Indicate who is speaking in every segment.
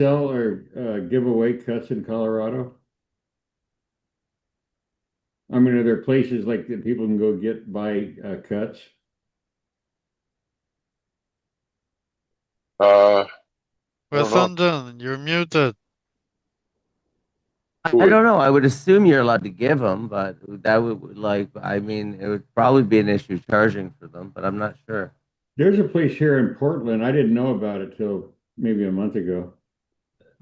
Speaker 1: sell or give away cuts in Colorado? I mean, are there places like that people can go buy cuts?
Speaker 2: I don't know.
Speaker 3: Vasandan, you're muted.
Speaker 2: Who
Speaker 4: I
Speaker 2: would?
Speaker 4: don't know. I would assume you're allowed to give them, but that would I mean, it would probably be an issue charging for them, but I'm not sure.
Speaker 1: There's a place here in Portland. I didn't know about it till maybe a month ago.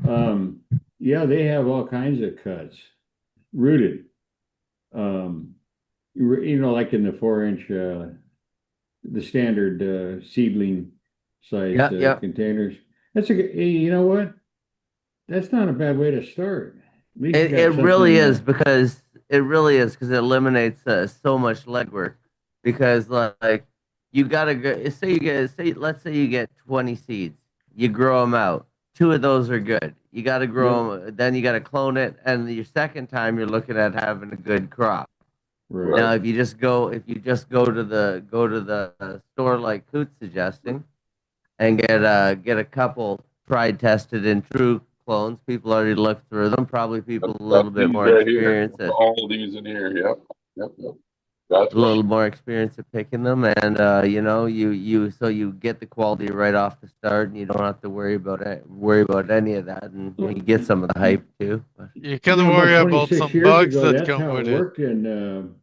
Speaker 1: Um, yeah, they have all kinds of cuts, rooted. Um, like in the 4 inch, the standard seedling size
Speaker 4: Yeah, yeah.
Speaker 1: containers. Hey, you know what? That's not a bad way to start. At least you
Speaker 4: It
Speaker 1: got
Speaker 4: really
Speaker 1: something.
Speaker 4: is because it eliminates so much legwork because like you gotta go say you get say let's say you get 20 seeds, you grow them out, two of those are good, you gotta
Speaker 1: Yep,
Speaker 4: grow them, then you gotta clone it, and your second time you're looking at having a good crop.
Speaker 1: right.
Speaker 4: Now
Speaker 2: Right.
Speaker 4: if you just go to the store like Coot's suggesting and get a couple tried, tested, and true clones. People already looked through them. Probably people a
Speaker 2: That's
Speaker 4: little bit
Speaker 2: these
Speaker 4: more
Speaker 2: right here.
Speaker 4: experience at
Speaker 2: All these in here. Yep. Yep. Yep. Gotcha.
Speaker 4: picking them, and you get the quality right off the start, and you don't have to worry about any of that, and you
Speaker 1: Well,
Speaker 4: get some of the hype too. But
Speaker 3: You can
Speaker 1: about
Speaker 3: worry about
Speaker 1: 26
Speaker 3: some
Speaker 1: years
Speaker 3: bugs
Speaker 1: ago,
Speaker 3: that
Speaker 1: that's
Speaker 3: come
Speaker 1: how it
Speaker 3: with it.
Speaker 1: worked in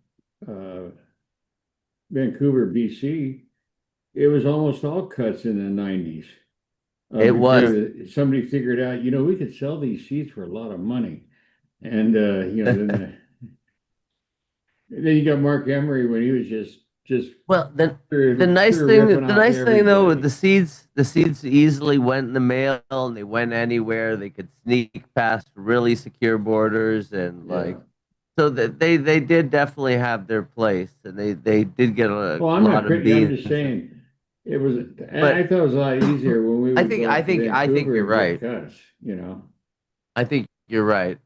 Speaker 1: Vancouver, BC. It was almost all cuts in the 90s.
Speaker 4: it
Speaker 1: Before
Speaker 4: was.
Speaker 1: somebody figured out, we could sell these seeds for a lot of money. And then you got Mark Emery when he was just
Speaker 4: Well,
Speaker 1: sure ripping
Speaker 4: the
Speaker 1: off
Speaker 4: nice thing though with
Speaker 1: everybody.
Speaker 4: the seeds easily went in the mail and they went anywhere. They could sneak past really secure borders and
Speaker 1: Yeah.
Speaker 4: so that they did definitely have their place and they did get a
Speaker 1: Well, I'm not
Speaker 4: lot of
Speaker 1: crazy. I'm
Speaker 4: beans.
Speaker 1: just saying it was. I
Speaker 4: But
Speaker 1: thought it was a lot easier when we would go up to
Speaker 4: I think
Speaker 1: Vancouver
Speaker 4: you're
Speaker 1: and get
Speaker 4: right.
Speaker 1: cuts. You know.
Speaker 4: I think you're right.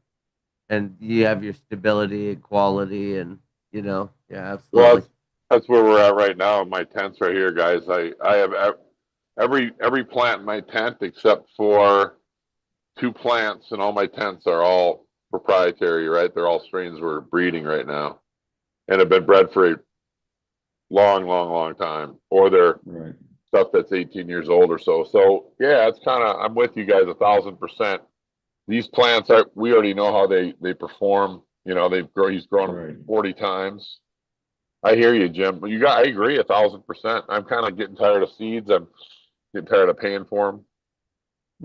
Speaker 4: And you have your stability and quality and yeah,
Speaker 2: Well,
Speaker 4: absolutely.
Speaker 2: that's where we're at right now in my tents right here, guys. I have every plant in my tent except for two plants, and all my tents are all proprietary. Right? They're all strains we're breeding right now, and have been bred for a long, long, long time, or they're
Speaker 1: Right.
Speaker 2: stuff that's 18 years old or so. So yeah, it's kind of I'm with you guys 1,000%. These plants are we already know how they perform. You know, he's grown them
Speaker 1: Right.
Speaker 2: 40 times. I hear you, Jim. You got I agree 1,000%. I'm kind of getting tired of seeds. I'm getting tired of paying for them.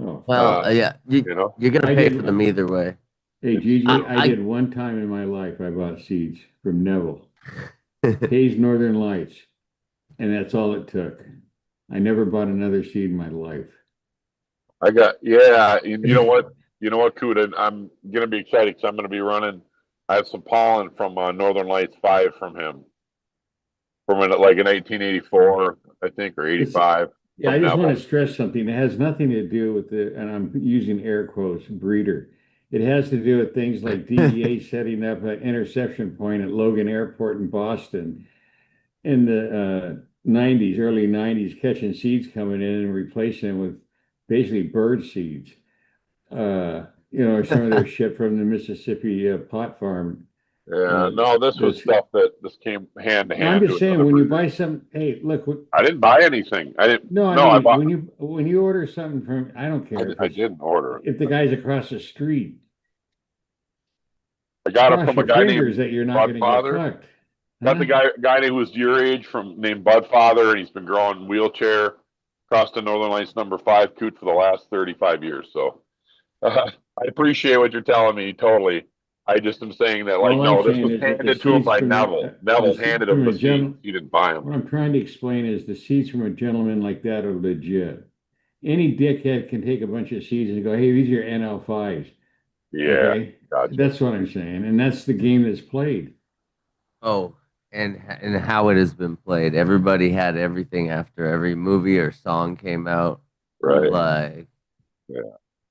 Speaker 1: Oh,
Speaker 4: Well,
Speaker 2: Uh,
Speaker 4: yeah,
Speaker 2: you know,
Speaker 4: you're gonna
Speaker 1: I
Speaker 4: pay
Speaker 1: did.
Speaker 4: for them either way.
Speaker 1: Hey,
Speaker 2: it's
Speaker 1: Gigi,
Speaker 2: true.
Speaker 1: I did one time in my life. I bought seeds from Neville,
Speaker 4: I
Speaker 1: Hayes Northern Lights, and that's all it took. I never bought another seed in my life.
Speaker 2: I got yeah. And you know what? You know what, Kuda? I'm gonna be excited because I'm gonna be running. I have some pollen from Northern Lights 5 from him from like in 1884, I think, or
Speaker 1: It's
Speaker 2: 85
Speaker 1: Yeah, I
Speaker 2: from
Speaker 1: just want
Speaker 2: Neville.
Speaker 1: to stress something. It has nothing to do with and I'm using air quotes, breeder. It has to do with things like DEA setting up an interception point at Logan Airport in Boston in the 90s, early 90s, catching seeds coming in and replacing them with basically bird seeds. Or some of their shit from the Mississippi pot farm.
Speaker 2: Yeah,
Speaker 1: Uh,
Speaker 2: no, this was
Speaker 1: that's
Speaker 2: stuff that this came hand to
Speaker 1: No, I'm
Speaker 2: hand to
Speaker 1: just saying
Speaker 2: another
Speaker 1: when you
Speaker 2: breeder.
Speaker 1: buy some, hey, look,
Speaker 2: I didn't buy anything. I didn't.
Speaker 1: no, I
Speaker 2: No, I
Speaker 1: mean
Speaker 2: bought.
Speaker 1: when you order something from, I don't care
Speaker 2: I didn't order
Speaker 1: if the
Speaker 2: it.
Speaker 1: guy's across the street,
Speaker 2: I got it
Speaker 1: cross
Speaker 2: from a
Speaker 1: your
Speaker 2: guy
Speaker 1: fingers
Speaker 2: named
Speaker 1: that you're not going to get
Speaker 2: Budfather.
Speaker 1: fucked,
Speaker 2: Got
Speaker 1: huh?
Speaker 2: the guy who was your age from named Budfather, and he's been growing wheelchair across the Northern Lights number 5 coot for the last 35 years. So I appreciate what you're telling me totally. I just am saying that like
Speaker 1: All I'm
Speaker 2: no, this
Speaker 1: saying
Speaker 2: was
Speaker 1: is that the
Speaker 2: handed to him
Speaker 1: seeds
Speaker 2: by
Speaker 1: from
Speaker 2: Neville. Neville handed him
Speaker 1: from
Speaker 2: the
Speaker 1: a
Speaker 2: seeds.
Speaker 1: gentleman,
Speaker 2: He didn't buy them.
Speaker 1: what I'm trying to explain is the seeds from a gentleman like that are legit. Any dickhead can take a bunch of seeds and go, hey, these are NL5s.
Speaker 2: Yeah,
Speaker 1: Okay,
Speaker 2: gotcha.
Speaker 1: that's what I'm saying, and that's the game that's played.
Speaker 4: Oh, and how it has been played. Everybody had everything after every movie or song came out.
Speaker 2: Right.
Speaker 1: Yeah.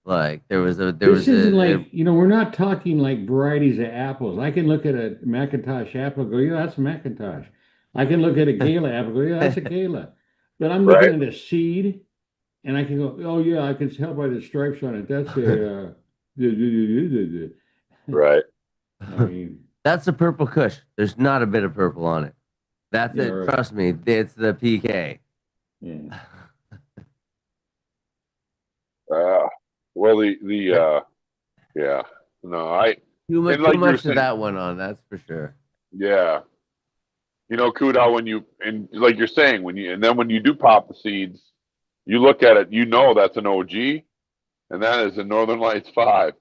Speaker 4: Like
Speaker 2: Yeah.
Speaker 4: there
Speaker 1: This
Speaker 4: was
Speaker 1: isn't
Speaker 4: a
Speaker 1: like, we're not talking like varieties of apples. I can look at a Macintosh apple and go, yeah, that's a Macintosh. I can look at a Gala apple and go, yeah, that's a Gala. But I'm looking
Speaker 2: Right.
Speaker 1: at a seed and I can go, oh yeah, I can tell by the stripes on it. That's a
Speaker 2: Right.
Speaker 1: I mean,
Speaker 4: That's a purple Kush. There's not a bit of purple on it. That's
Speaker 1: yeah,
Speaker 4: it.
Speaker 1: right.
Speaker 4: Trust me, it's the PK.
Speaker 1: Yeah.
Speaker 2: Uh, well, yeah, no, and
Speaker 4: Too
Speaker 2: like you were
Speaker 4: much of
Speaker 2: saying,
Speaker 4: that went on. That's for sure.
Speaker 2: yeah, Kuda, and like you're saying, and then when you do pop the seeds, you look at it, that's an OG, and that is a Northern Lights 5.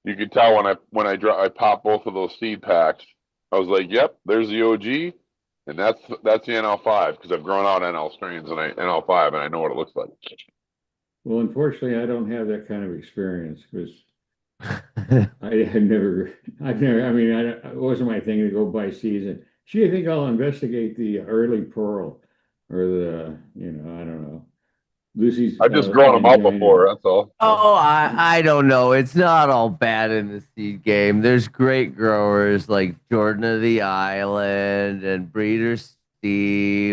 Speaker 2: You can tell I pop both of those seed packs. I was like, yep, there's the OG, and that's the NL5 because I've grown out NL strains and NL5, and I know what it looks like.
Speaker 1: Well, unfortunately, I don't have that kind of experience because I mean, it wasn't my thing to go by season. Gee, I think I'll investigate the early pearl or I don't know, Lucy's
Speaker 2: I've just grown them out
Speaker 1: angina.
Speaker 2: before. That's all.
Speaker 4: Oh, I don't know. It's not all bad in the seed game. There's great growers like Jordan of the Island and Breeder Steve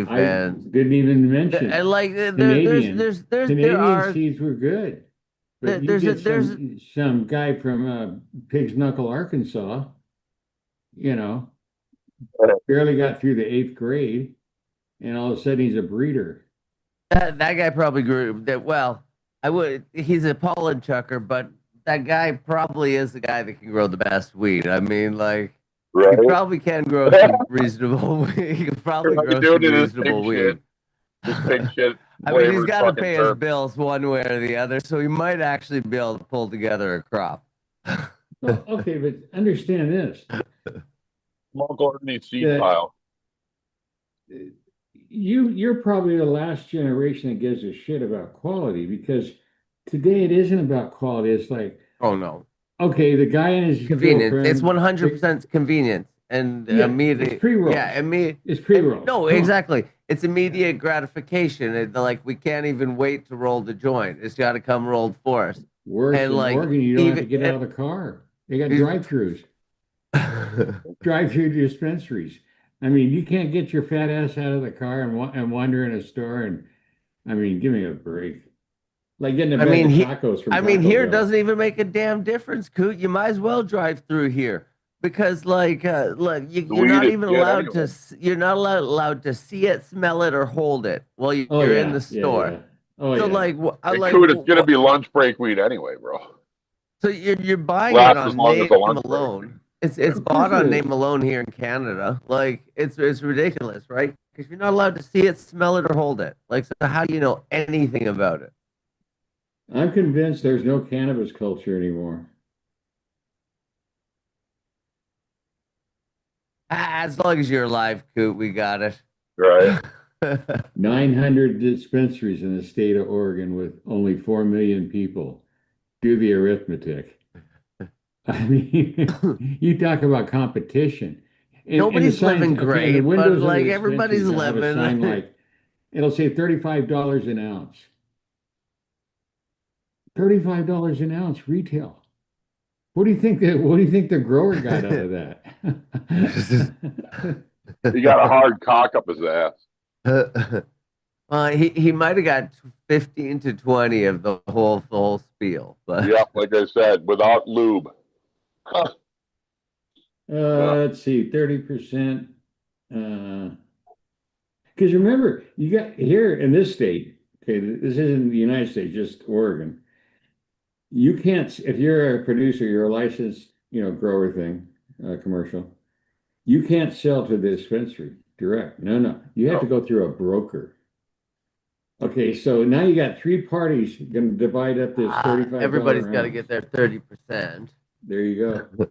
Speaker 1: I didn't even mention
Speaker 4: like
Speaker 1: Canadian.
Speaker 4: there
Speaker 1: Canadian
Speaker 4: are
Speaker 1: seeds were good, but you
Speaker 4: there's a
Speaker 1: get
Speaker 4: there's
Speaker 1: some guy from Pig's Knuckle, Arkansas, you know, barely got through the eighth grade, and all of a sudden he's a breeder.
Speaker 4: that guy probably grew that well. He's a pollen chucker, but that guy probably is the guy that can grow the best weed. I mean, like he
Speaker 2: Right?
Speaker 4: probably can grow some reasonable weed. He can probably
Speaker 2: Right,
Speaker 4: grow
Speaker 2: doing
Speaker 4: some
Speaker 2: it is pig
Speaker 4: reasonable
Speaker 2: shit.
Speaker 4: weed.
Speaker 2: This pig shit
Speaker 4: I mean, he's
Speaker 2: flavored
Speaker 4: got to
Speaker 2: fucking
Speaker 4: pay his
Speaker 2: terp.
Speaker 4: bills one way or the other, so he might actually be able to pull together a crop.
Speaker 1: Well, okay, but understand this,
Speaker 2: Small Gordon seed
Speaker 1: that
Speaker 2: pile.
Speaker 1: you're probably the last generation that gives a shit about quality because today it isn't about quality. It's like,
Speaker 4: Oh no,
Speaker 1: okay, the guy and his
Speaker 4: convenience. It's
Speaker 1: girlfriend,
Speaker 4: 100% convenience and
Speaker 1: yeah, it's
Speaker 4: immediate. Yeah,
Speaker 1: pre-rolls.
Speaker 4: immediate.
Speaker 1: It's
Speaker 4: And
Speaker 1: pre-rolls.
Speaker 4: no,
Speaker 1: Come on.
Speaker 4: exactly. It's immediate gratification. Like we can't even wait to roll the joint. It's got to come rolled for us.
Speaker 1: Worse,
Speaker 4: And
Speaker 1: in
Speaker 4: like
Speaker 1: Oregon, you don't have to
Speaker 4: even
Speaker 1: get out of the car. They got drive-throughs, drive-through dispensaries. I mean, you can't get your fat ass out of the car and wander in a store and, I mean, give me a break. Like getting a
Speaker 4: I
Speaker 1: bag
Speaker 4: mean,
Speaker 1: of tacos from
Speaker 4: I mean,
Speaker 1: Taco
Speaker 4: here
Speaker 1: Bell.
Speaker 4: doesn't even make a damn difference, Coot. You might as well drive through here because, like
Speaker 2: The
Speaker 4: you're
Speaker 2: weed
Speaker 4: not
Speaker 2: is
Speaker 4: even
Speaker 2: shit
Speaker 4: allowed
Speaker 2: anyway.
Speaker 4: to. You're not allowed to see it, smell it, or hold it while
Speaker 1: Oh
Speaker 4: you're in the
Speaker 1: yeah, yeah,
Speaker 4: store.
Speaker 1: yeah. Oh
Speaker 4: So,
Speaker 1: yeah.
Speaker 4: I
Speaker 2: And
Speaker 4: like.
Speaker 2: cool, it's gonna be lunch break weed anyway, bro.
Speaker 4: So you're buying it
Speaker 2: Lasts as
Speaker 4: on
Speaker 2: long as
Speaker 4: name
Speaker 2: the lunch break.
Speaker 4: alone. It's
Speaker 1: Of course
Speaker 4: bought
Speaker 1: it
Speaker 4: on
Speaker 1: is.
Speaker 4: name alone here in Canada. Like it's ridiculous, right? Because you're not allowed to see it, smell it, or hold it. Like, so how do you know anything about it?
Speaker 1: I'm convinced there's no cannabis culture anymore.
Speaker 4: As long as you're alive, Coot, we got it.
Speaker 2: Right?
Speaker 1: 900 dispensaries in the state of Oregon with only 4 million people. Do the arithmetic. I mean, you talk about competition. In the
Speaker 4: Nobody's
Speaker 1: signs,
Speaker 4: living
Speaker 1: okay, in the
Speaker 4: great, but
Speaker 1: windows of the
Speaker 4: like everybody's
Speaker 1: dispensaries, they'll have a sign
Speaker 4: living.
Speaker 1: like, it'll say $35 an ounce. $35 an ounce retail. What do you think the grower got out of that?
Speaker 2: He got a hard cock up his ass.
Speaker 4: He might have got 15 to 20 of the whole spiel, but
Speaker 2: Yep, like I said, without lube.
Speaker 1: Let's see, 30%. Because remember, you got here in this state, okay, this isn't the United States, just Oregon. You can't, if you're a producer, you're a licensed, grower thing, commercial, you can't sell to the dispensary direct. No, no. You have to go through a broker. Okay, so now you got three parties going to divide up this
Speaker 4: everybody's
Speaker 1: $35
Speaker 4: got to
Speaker 1: ounce.
Speaker 4: get their 30%.
Speaker 1: There you go.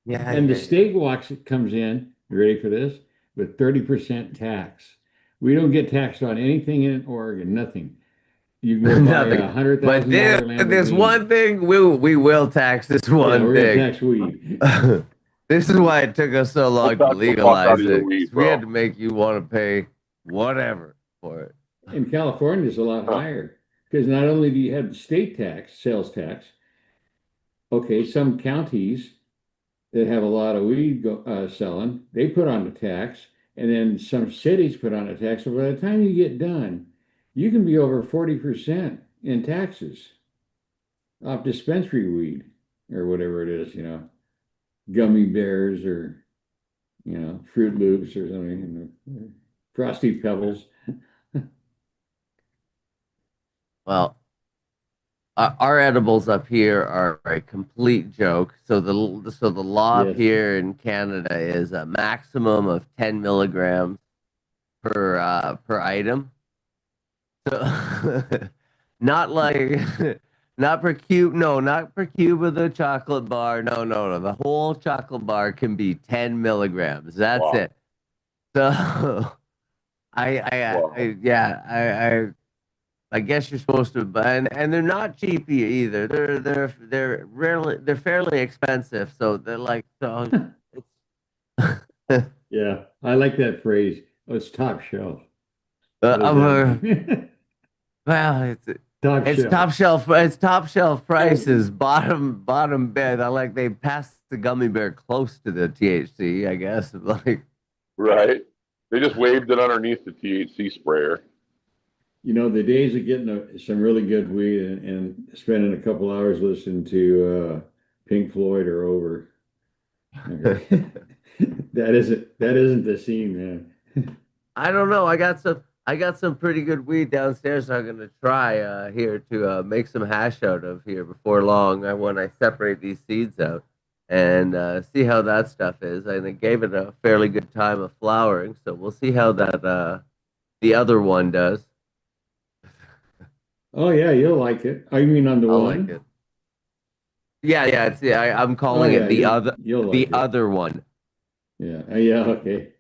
Speaker 4: Yeah,
Speaker 1: And the
Speaker 4: yeah,
Speaker 1: state comes in, you ready for this? With 30% tax. We don't get taxed on anything in Oregon, nothing. You can go buy
Speaker 4: nothing.
Speaker 1: a hundred
Speaker 4: But
Speaker 1: thousand dollar
Speaker 4: this
Speaker 1: Lamborghini.
Speaker 4: one thing we will tax this
Speaker 1: Yeah,
Speaker 4: one
Speaker 1: we're gonna
Speaker 4: thing.
Speaker 1: tax weed.
Speaker 4: This is why it took us so
Speaker 2: We'll
Speaker 4: long to
Speaker 2: tax the fuck out
Speaker 4: legalize
Speaker 2: of your
Speaker 4: it.
Speaker 2: weed,
Speaker 4: 'Cause we had
Speaker 2: bro.
Speaker 4: to make you want to pay whatever for it.
Speaker 1: In California, it's a lot higher because not only do you have the state tax, sales tax. Okay, some counties that have a lot of weed selling, they put on the tax, and then some cities put on a tax. So by the time you get done, you can be over 40% in taxes off dispensary weed or whatever it is, gummy bears or, Fruit Loops or something, Frosty Pebbles.
Speaker 4: Well, our edibles up here are a complete joke. So the law up
Speaker 1: Yes.
Speaker 4: here in Canada is a maximum of 10 milligrams per item. So not like not per cube, no, not per cube of the chocolate bar. No, no, no. The whole chocolate bar can be 10 milligrams. That's
Speaker 2: Wow.
Speaker 4: it. So
Speaker 2: Wow.
Speaker 4: yeah, I guess you're supposed to, but and they're not cheap either. They're fairly expensive. So they're like so it's
Speaker 1: Yeah, I like that phrase. Oh, it's top shelf.
Speaker 4: uh,
Speaker 1: What does that
Speaker 4: uh,
Speaker 1: mean?
Speaker 4: well,
Speaker 1: Top
Speaker 4: it's
Speaker 1: shelf.
Speaker 4: top shelf. It's top shelf prices. Bottom bed. I like they passed the gummy bear close to the THC. I guess like
Speaker 2: Right. They just waved it underneath the THC sprayer.
Speaker 1: The days of getting some really good weed and spending a couple hours listening to Pink Floyd are over. Okay. That isn't the scene, man.
Speaker 4: I don't know. I got some pretty good weed downstairs. I'm gonna try here to make some hash out of here before long. When I separate these seeds out and see how that stuff is. And it gave it a fairly good time of flowering, so we'll see how that the other one does.
Speaker 1: Oh yeah, you'll like it. I mean on the
Speaker 4: I'll like it.
Speaker 1: one?
Speaker 4: Yeah, yeah. I'm
Speaker 1: Oh
Speaker 4: calling
Speaker 1: yeah,
Speaker 4: it the
Speaker 1: you'll
Speaker 4: the
Speaker 1: like it.
Speaker 4: other one.
Speaker 1: Yeah. Yeah, okay.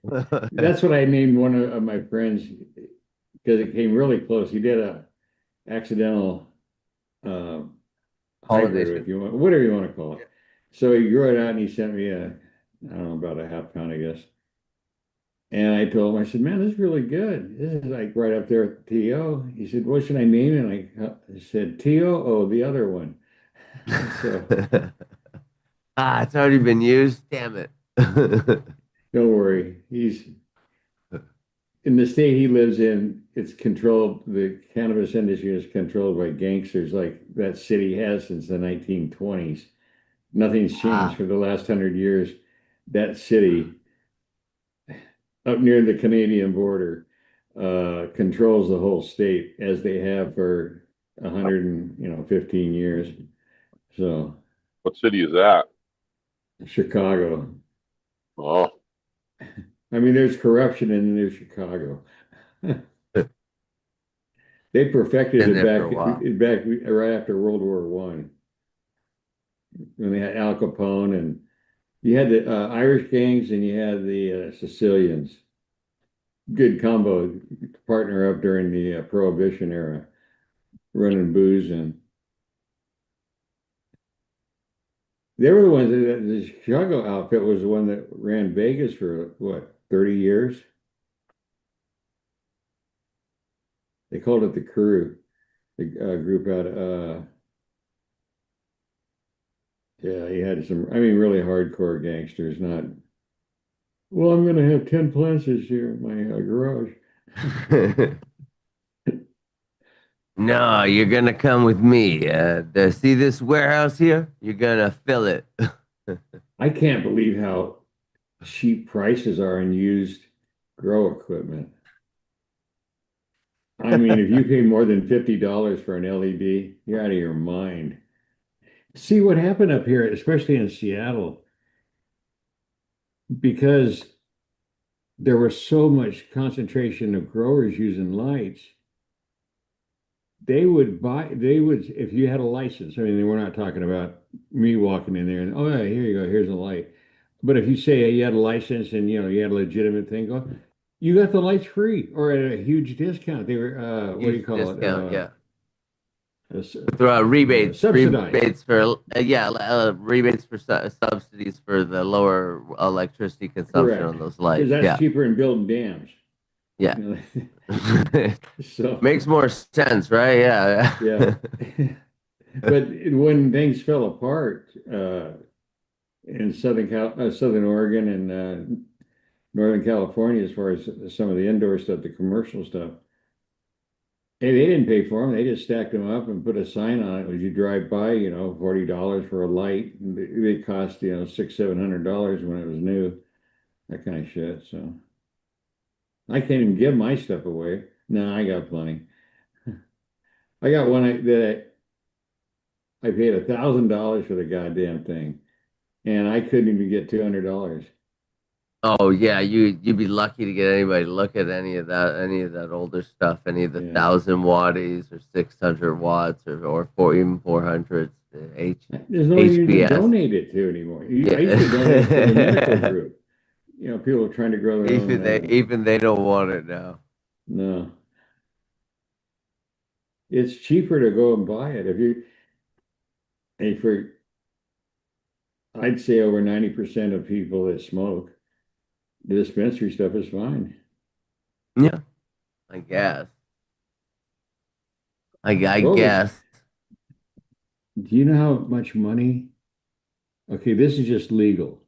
Speaker 1: That's what I named one of my friends because it came really close. He did a accidental uh, hybrid,
Speaker 4: Pollination.
Speaker 1: if you want, whatever you want to call it. So he grew it out and he sent me I don't know, about a half pound, I guess. And I told him, I said, man, this is really good. This is like right up there with TO. He said, what should I name it? And I said, TO, oh, the other one. So
Speaker 4: It's already been used. Damn it.
Speaker 1: don't worry. He's in the state he lives in, it's controlled, the cannabis industry is controlled by gangsters like that city has since the 1920s. Nothing's changed
Speaker 4: Ah,
Speaker 1: for the last 100 years. That city up near the Canadian border controls the whole state as they have for 115 years. So
Speaker 2: What city is that?
Speaker 1: Chicago.
Speaker 2: Oh,
Speaker 1: I mean, there's corruption in there's Chicago. They perfected
Speaker 4: been
Speaker 1: it
Speaker 4: there for a while.
Speaker 1: back right after World War One when they had Al Capone and you had the Irish gangs and you had the Sicilians. Good combo to partner up during the Prohibition era, running booze and they were the ones that the Chicago outfit was the one that ran Vegas for what, 30 years? They called it the Crew, the group out of yeah, he had some, I mean, really hardcore gangsters, not, well, I'm going to have 10 plants this year in my garage.
Speaker 4: No, you're gonna come with me. See this warehouse here? You're gonna fill it.
Speaker 1: I can't believe how cheap prices are in used grow equipment. I mean, if you pay more than $50 for an LED, you're out of your mind. See what happened up here, especially in Seattle, because there was so much concentration of growers using lights. They would, if you had a license, I mean, we're not talking about me walking in there and, oh, yeah, here you go, here's a light. But if you say you had a license and, you had a legitimate thing going, you got the lights free or at a huge discount. They were, what do
Speaker 4: Huge
Speaker 1: you call it?
Speaker 4: discount, yeah.
Speaker 1: S-
Speaker 4: Through
Speaker 1: Subsidized.
Speaker 4: rebates for yeah, rebates for subsidies for the lower electricity consumption
Speaker 1: Correct.
Speaker 4: on those
Speaker 1: Because
Speaker 4: lights.
Speaker 1: that's
Speaker 4: Yeah,
Speaker 1: cheaper than building dams.
Speaker 4: yeah.
Speaker 1: So,
Speaker 4: Makes more sense, right? Yeah.
Speaker 1: yeah. But when things fell apart in Southern Oregon and Northern California, as far as some of the indoor stuff, the commercial stuff, Hey, they didn't pay for them. They just stacked them up and put a sign on it as you drive by, $40 for a light. And they cost, six, $700 when it was new, that kind of shit. So I can't even give my stuff away. No, I got plenty. I got one that I paid $1,000 for the goddamn thing, and I couldn't even get $200.
Speaker 4: Oh yeah, you'd be lucky to get anybody to look at any of that older stuff, any of the
Speaker 1: Yeah.
Speaker 4: 1,000 watties or 600 watts or even 400s,
Speaker 1: There's no one even to
Speaker 4: HBS.
Speaker 1: donate it to anymore. I used to donate it to the medical
Speaker 4: Yeah.
Speaker 1: group. People trying to grow their own.
Speaker 4: Even they don't want it now.
Speaker 1: No, it's cheaper to go and buy it. And I'd say over 90% of people that smoke, the dispensary stuff is fine.
Speaker 4: Yeah, I guess. I
Speaker 1: What was,
Speaker 4: guess.
Speaker 1: do you know how much money? Okay, this is just legal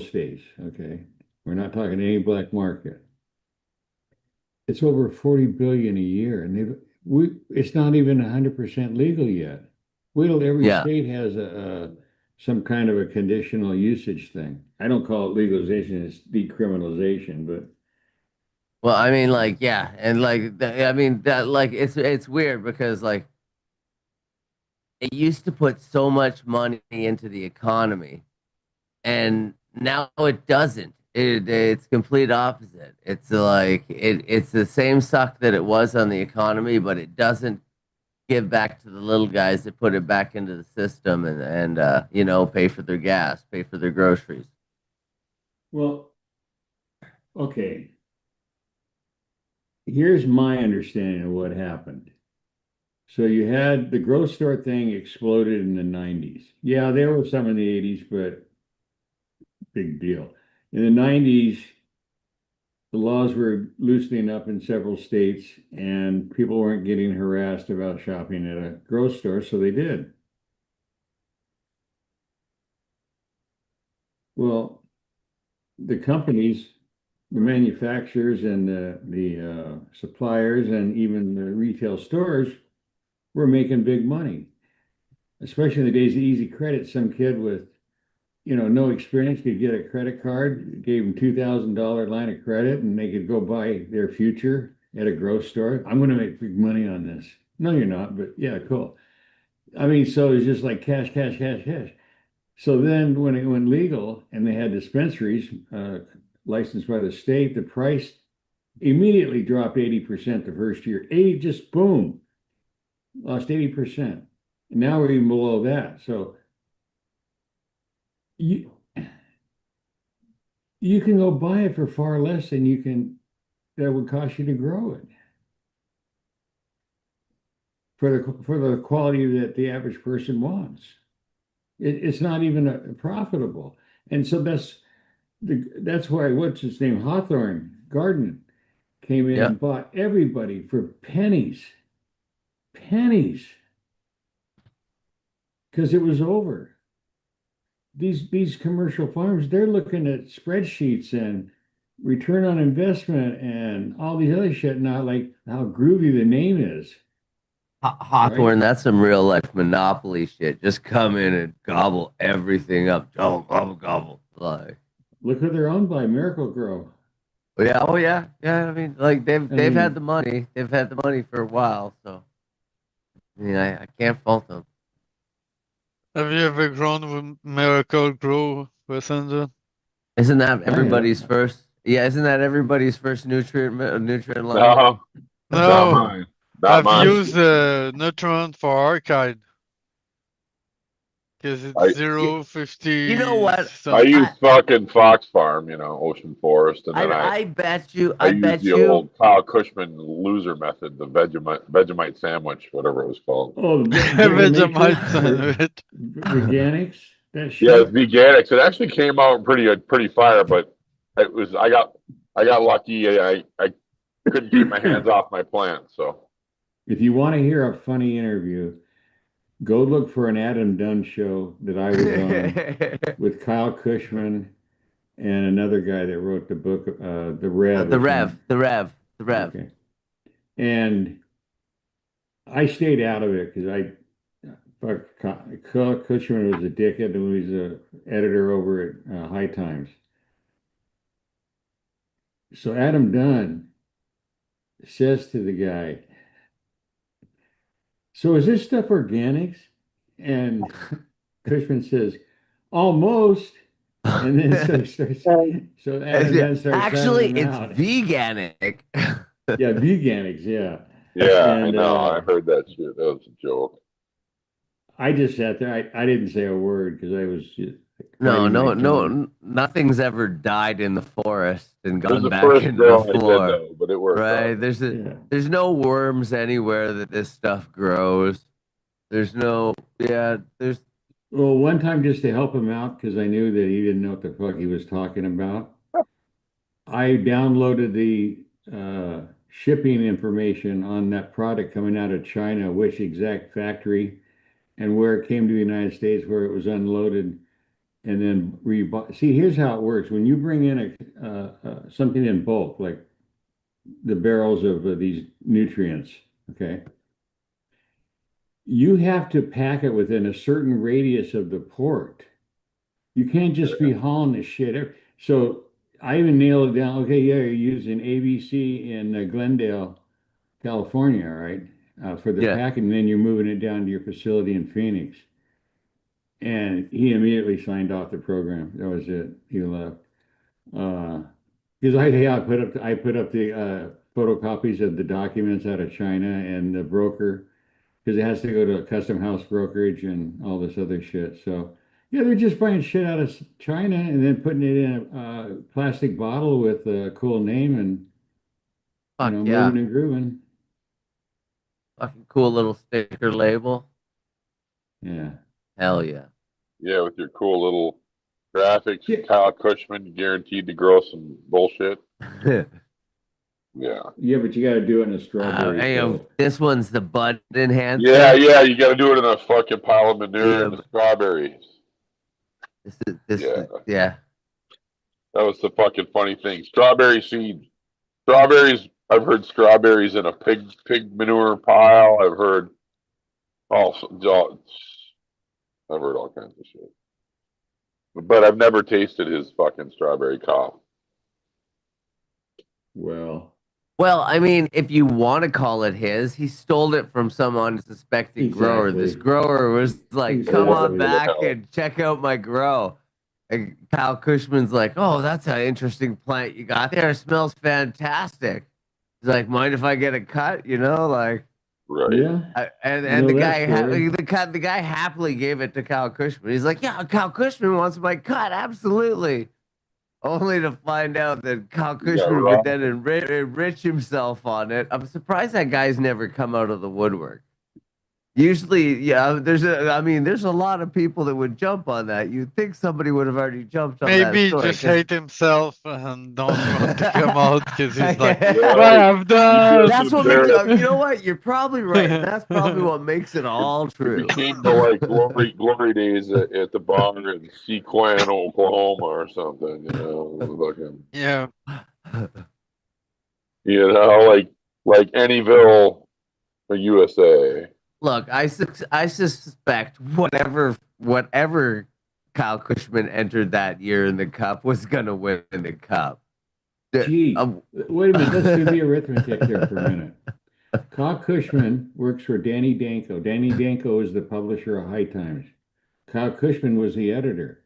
Speaker 1: states. Okay, we're not talking any black market. It's over 40 billion a year, and it's not even 100% legal yet. Wait till every
Speaker 4: Yeah.
Speaker 1: state has some kind of a conditional usage thing. I don't call it legalization, it's decriminalization, but
Speaker 4: Well, I mean, like, yeah, and like, I mean, that like, it's weird because like it used to put so much money into the economy, and now it doesn't. It's complete opposite. It's like it's the same suck that it was on the economy, but it doesn't give back to the little guys that put it back into the system and pay for their gas, pay for their groceries.
Speaker 1: well, okay. Here's my understanding of what happened. So you had the grocery store thing exploded in the 90s. Yeah, there was some in the 80s, but big deal. In the 90s, the laws were loosening up in several states, and people weren't getting harassed about shopping at a grocery store, so they did. Well, the companies, the manufacturers, and the suppliers, and even the retail stores were making big money, especially in the days of easy credit. Some kid with no experience could get a credit card, gave them $2,000 line of credit, and they could go buy their future at a grocery store. I'm going to make big money on this. No, you're not, but yeah, cool. I mean, so it's just like cash, cash, cash, cash. So then when it went legal and they had dispensaries licensed by the state, the price immediately dropped 80% the first year. 80, just boom, lost 80%. And now we're even below that. So you you can go buy it for far less than that would cost you to grow it for the quality that the average person wants. It's not even profitable, and so that's why what's his name Hawthorne Garden came in
Speaker 4: Yeah.
Speaker 1: and bought everybody for pennies, pennies, because it was over. These commercial farms, they're looking at spreadsheets and return on investment and all these other shit, not like how groovy the name is, right?
Speaker 4: Hawthorne, that's some real life monopoly shit. Just come in and gobble everything up. Gobble, gobble, gobble. Like,
Speaker 1: Look who they're owned by, Miracle Grow.
Speaker 4: yeah, oh yeah, yeah. I mean, like
Speaker 1: I
Speaker 4: they've had the
Speaker 1: mean,
Speaker 4: money. They've had the money for a while, so I mean, I can't fault them.
Speaker 3: Have you ever grown with Miracle Grow Messenger?
Speaker 4: Isn't that
Speaker 1: I have.
Speaker 4: everybody's first? Yeah, isn't that everybody's first nutrient line?
Speaker 2: No, not
Speaker 3: No,
Speaker 2: mine. Not
Speaker 3: I've
Speaker 2: mine.
Speaker 3: used the Neutron for Archive because it's
Speaker 2: I
Speaker 4: You,
Speaker 3: zero
Speaker 4: you know
Speaker 3: 50
Speaker 4: what?
Speaker 2: I
Speaker 3: something.
Speaker 2: use fucking Fox Farm, Ocean Forest, and then
Speaker 4: I bet you.
Speaker 2: I
Speaker 4: I
Speaker 2: use
Speaker 4: bet
Speaker 2: the
Speaker 4: you.
Speaker 2: old Kyle Cushman loser method, the Vegemite sandwich, whatever it was called.
Speaker 1: Oh, the
Speaker 3: Vegemite
Speaker 1: Vegamatrix or
Speaker 3: sandwich.
Speaker 1: Veganics, that
Speaker 2: Yeah, it's
Speaker 1: shit.
Speaker 2: veganics. It actually came out pretty fire, but I got lucky. I couldn't keep my hands off my plants, so
Speaker 1: If you want to hear a funny interview, go look for an Adam Dunn show that I was on with Kyle Cushman and another guy that wrote the book, The Rev
Speaker 4: The
Speaker 1: or
Speaker 4: Rev,
Speaker 1: something.
Speaker 4: the Rev, the Rev.
Speaker 1: Okay. And I stayed out of it because Cushman was a dickhead and was a editor over at High Times. So Adam Dunn says to the guy, "So is this stuff organics?" And Cushman says, "Almost." And then so he starts, so Adam Dunn starts
Speaker 4: Actually,
Speaker 1: sounding him
Speaker 4: it's
Speaker 1: out.
Speaker 4: veganic.
Speaker 1: Yeah, veganics, yeah.
Speaker 2: Yeah, I
Speaker 1: And
Speaker 2: know. I heard that shit. That was a joke.
Speaker 1: I just sat there. I didn't say a word because I was just
Speaker 4: No,
Speaker 1: biting my
Speaker 4: no,
Speaker 1: tongue.
Speaker 4: no, nothing's ever died in the forest and
Speaker 2: It was
Speaker 4: gone
Speaker 2: the
Speaker 4: back
Speaker 2: first
Speaker 4: into the
Speaker 2: girl I did
Speaker 4: floor.
Speaker 2: though, but it worked
Speaker 4: Right?
Speaker 2: out.
Speaker 1: Yeah.
Speaker 4: There's no worms anywhere that this stuff grows. There's no, yeah, there's,
Speaker 1: Well, one time just to help him out because I knew that he didn't know what the fuck he was talking about, I downloaded the shipping information on that product coming out of China, which exact factory and where it came to the United States, where it was unloaded, and then rebought. See, here's how it works: when you bring in something in bulk, like the barrels of these nutrients, okay, you have to pack it within a certain radius of the port. You can't just be hauling this shit. So I even nailed it down. Okay, yeah, you're using ABC in Glendale, California, right, for the
Speaker 4: yeah.
Speaker 1: packing. And then you're moving it down to your facility in Phoenix. And he immediately signed off the program. That was it. He left. Because I put up the photocopies of the documents out of China and the broker because it has to go to a custom house brokerage and all this other shit. So yeah, they're just buying shit out of China and then putting it in a plastic bottle with a cool name and
Speaker 4: Fuck yeah.
Speaker 1: moving and grooving.
Speaker 4: Fucking cool little sticker label.
Speaker 1: Yeah.
Speaker 4: Hell yeah.
Speaker 2: Yeah, with your cool little graphics,
Speaker 1: Yeah.
Speaker 2: Kyle Cushman guaranteed to grow some bullshit. Yeah.
Speaker 1: Yeah, but you got to do it in a strawberry fill.
Speaker 4: This one's the bud enhancer.
Speaker 2: Yeah, you got to do it in a fucking pile of manure
Speaker 4: Yeah,
Speaker 2: and the strawberries.
Speaker 4: Yeah.
Speaker 2: That was the fucking funny thing. Strawberry seeds. Strawberries, I've heard strawberries in a pig manure pile. I've heard I've heard all kinds of shit. But I've never tasted his fucking strawberry cough.
Speaker 1: Well,
Speaker 4: Well, I mean, if you want to call it his, he stole it from some unsuspecting grower. This
Speaker 1: exactly.
Speaker 4: grower was like, come on
Speaker 1: Exactly.
Speaker 4: back
Speaker 2: Hell.
Speaker 4: and check out my grow. And Kyle Cushman's like, oh, that's an interesting plant you got there. It smells fantastic. He's like, mind if I get a cut? Like,
Speaker 2: Right.
Speaker 1: Yeah.
Speaker 4: and
Speaker 1: I know
Speaker 4: the
Speaker 1: that
Speaker 4: guy
Speaker 1: story.
Speaker 4: the guy happily gave it to Kyle Cushman. He's like, yeah, Kyle Cushman wants my cut, absolutely. Only to find out that Kyle
Speaker 2: Yeah,
Speaker 4: Cushman would
Speaker 2: right.
Speaker 4: then enrich himself on it. I'm surprised that guy's never come out of the woodwork. Usually, yeah, there's a lot of people that would jump on that. You'd think somebody would have already jumped on that
Speaker 3: Maybe he
Speaker 4: story.
Speaker 3: just hate himself and don't want to come out because he's like,
Speaker 2: Right.
Speaker 3: well, I've done.
Speaker 2: He's
Speaker 4: That's
Speaker 2: just
Speaker 4: what makes
Speaker 2: embarrassed.
Speaker 4: you know what? You're probably right. And that's probably what makes it all
Speaker 2: It
Speaker 4: true.
Speaker 2: became the like glory days at the bar in Sequan, Oklahoma, or something. Fucking,
Speaker 3: Yeah.
Speaker 2: like Anyville, USA.
Speaker 4: Look, I suspect whatever Kyle Cushman entered that year in the cup was gonna win the cup.
Speaker 1: Gee, wait a minute. Let's do the arithmetic here for a
Speaker 4: minute.
Speaker 1: minute. Kyle Cushman works for Danny Danko. Danny Danko is the publisher of High Times. Kyle Cushman was the editor.